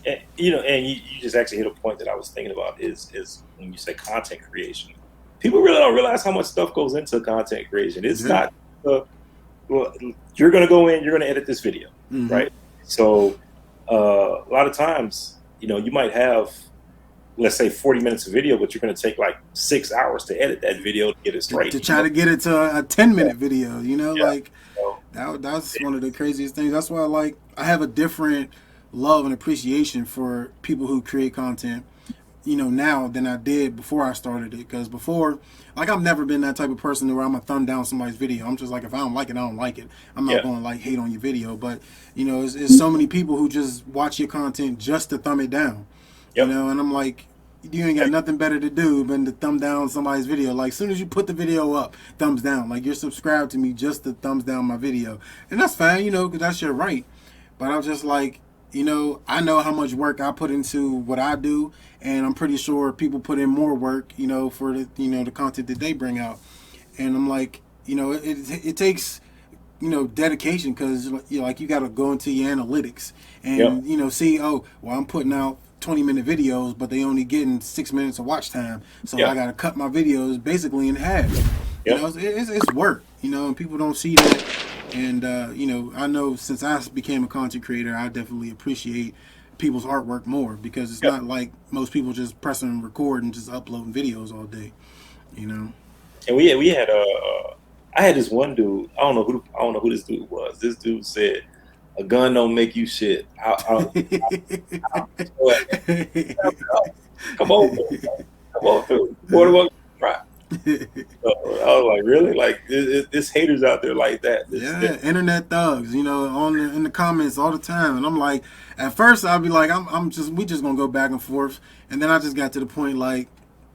And, and you just actually hit a point that I was thinking about is when you say content creation, people really don't realize how much stuff goes into content creation. It's not, well, you're going to go in, you're going to edit this video, right? So a lot of times, you might have, let's say 40 minutes of video, but you're going to take like 6 hours to edit that video to get it straight. To try to get it to a 10-minute video, like that's one of the craziest things. That's why I have a different love and appreciation for people who create content, now than I did before I started it. Because before, I've never been that type of person where I'm gonna thumb down somebody's video. I'm just like, if I don't like it, I don't like it. I'm not going to hate on your video. But it's so many people who just watch your content just to thumb it down. And I'm like, you ain't got nothing better to do than to thumb down somebody's video. Like, as soon as you put the video up, thumbs down. Like, you're subscribed to me just to thumbs down my video, and that's fine, because that's your right. But I'm just like, I know how much work I put into what I do, and I'm pretty sure people put in more work, for the, the content that they bring out. And I'm like, it takes, dedication, because, you got to go into your analytics and, see, oh, well, I'm putting out 20-minute videos, but they only getting 6 minutes of watch time. So I got to cut my videos basically in half. It's work, and people don't see that. And, I know since I became a content creator, I definitely appreciate people's artwork more, because it's not like most people just pressing record and just uploading videos all day, And we had I had this one dude. I don't know who this dude was. This dude said, "A gun don't make you shit." Come on through. What right? So I was like, really? Like, this haters out there like that. Internet thugs, in the comments all the time. And I'm like, at first I'd be like, we just gonna go back and forth. And then I just got to the point, like,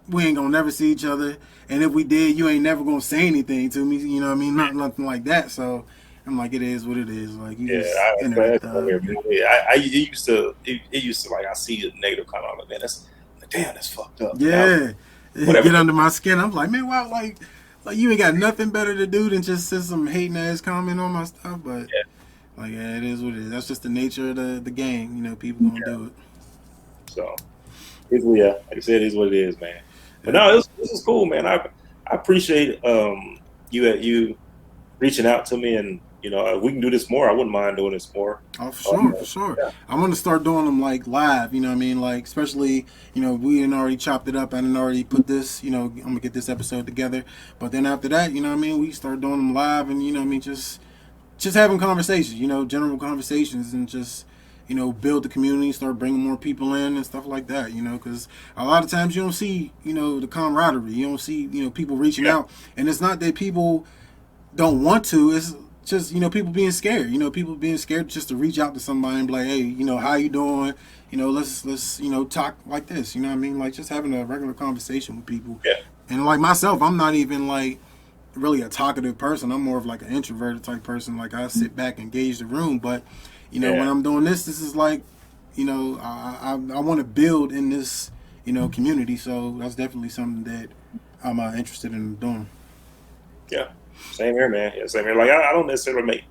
we ain't gonna never see each other. And if we did, you ain't never gonna say anything to me. You know what I mean? Nothing like that. So I'm like, it is what it is. Like, you Yeah, just I'm internet glad you're thug. here, man. It used to like I see a negative comment on it, man. That's like, damn, that's fucked up. But now, Yeah, it whatever. get under my skin. I'm like, man, wow, like you ain't got nothing better to do than just send some hating ass comment on my stuff. But Yeah, like, yeah, it is what it is. That's just the nature of the game. You know, people gonna yeah. do it. So yeah, like I said, it is what it is, man. But Yeah. no, this is cool, man. I appreciate you reaching out to me, and we can do this more. I wouldn't mind doing this more. Oh, for Uh, sure, for sure. yeah, I'm gonna start doing them like live. You know what I mean? Like, especially, we didn't already chopped it up. I didn't already put this. I'm gonna get this episode together. But then after that, you know what I mean? We start doing them live, and what I mean, just having conversations. General conversations, and just build the community, start bringing more people in and stuff like that. Because a lot of times you don't see the camaraderie. You don't see people reaching yeah, out, and it's not that people don't want to. It's just people being scared. People being scared just to reach out to somebody and be like, hey, how you doing? Let's talk like this. You know what I mean? Like just having a regular conversation with people. yeah, And like myself, I'm not even like really a talkative person. I'm more of like an introverted type person. Like I sit back and gauge the room. But when yeah. I'm doing this is like I want to build in this community. So that's definitely something that I'm interested in doing. Yeah. Same here, man. Yeah, same here. Like I don't necessarily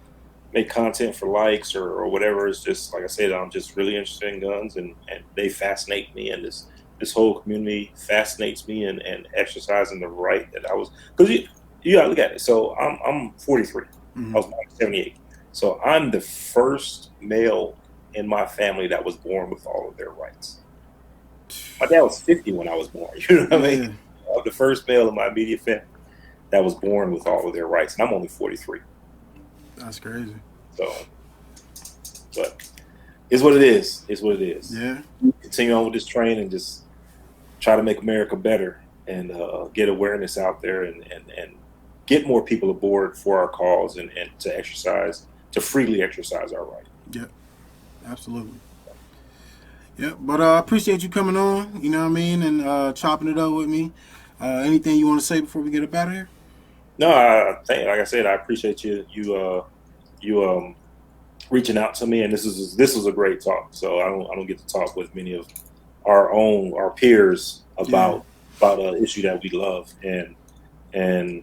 make content for likes or whatever. It's just like I said, I'm just really interested in guns, and they fascinate me, and this whole community fascinates me, and exercising the right that I was, because you gotta look at it. So I'm 43. I Mm-hmm. was born in 78. So I'm the first male in my family that was born with all of their rights. My dad was 50 when I was born. You know what I mean? Yeah, I'm the first male in my immediate family that was born with all of their rights, and I'm only 43. that's crazy. So, but it's what it is. It's what it is. Yeah, Continue on with this train and just try to make America better, and get awareness out there, and get more people aboard for our cause, and to freely exercise our right. yeah, absolutely. Yeah, but I appreciate you coming on. You know what I mean, and chopping it up with me. Anything you want to say before we get up out of here? No, I think, like I said, I appreciate you reaching out to me, and this was a great talk. So I don't get to talk with many of our peers Yeah, about an issue that we love. And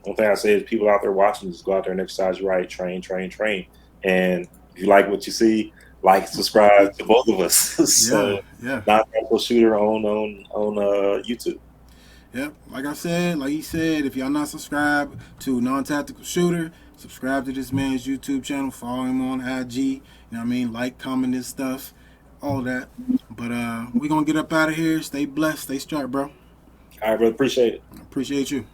one thing I say is, people out there watching, just go out there and exercise right, train, train, train. And if you like what you see, like, subscribe to both of us. yeah, So, yeah. non-tactical shooter on YouTube. Yep. Like I said, like he said, if y'all not subscribed to Non-Tactical Shooter, subscribe to this man's YouTube channel. Follow him on IG. You know what I mean? Like, comment his stuff, all that. But we gonna get up out of here. Stay blessed. Stay strapped, bro. All right, brother. Appreciate it. Appreciate you.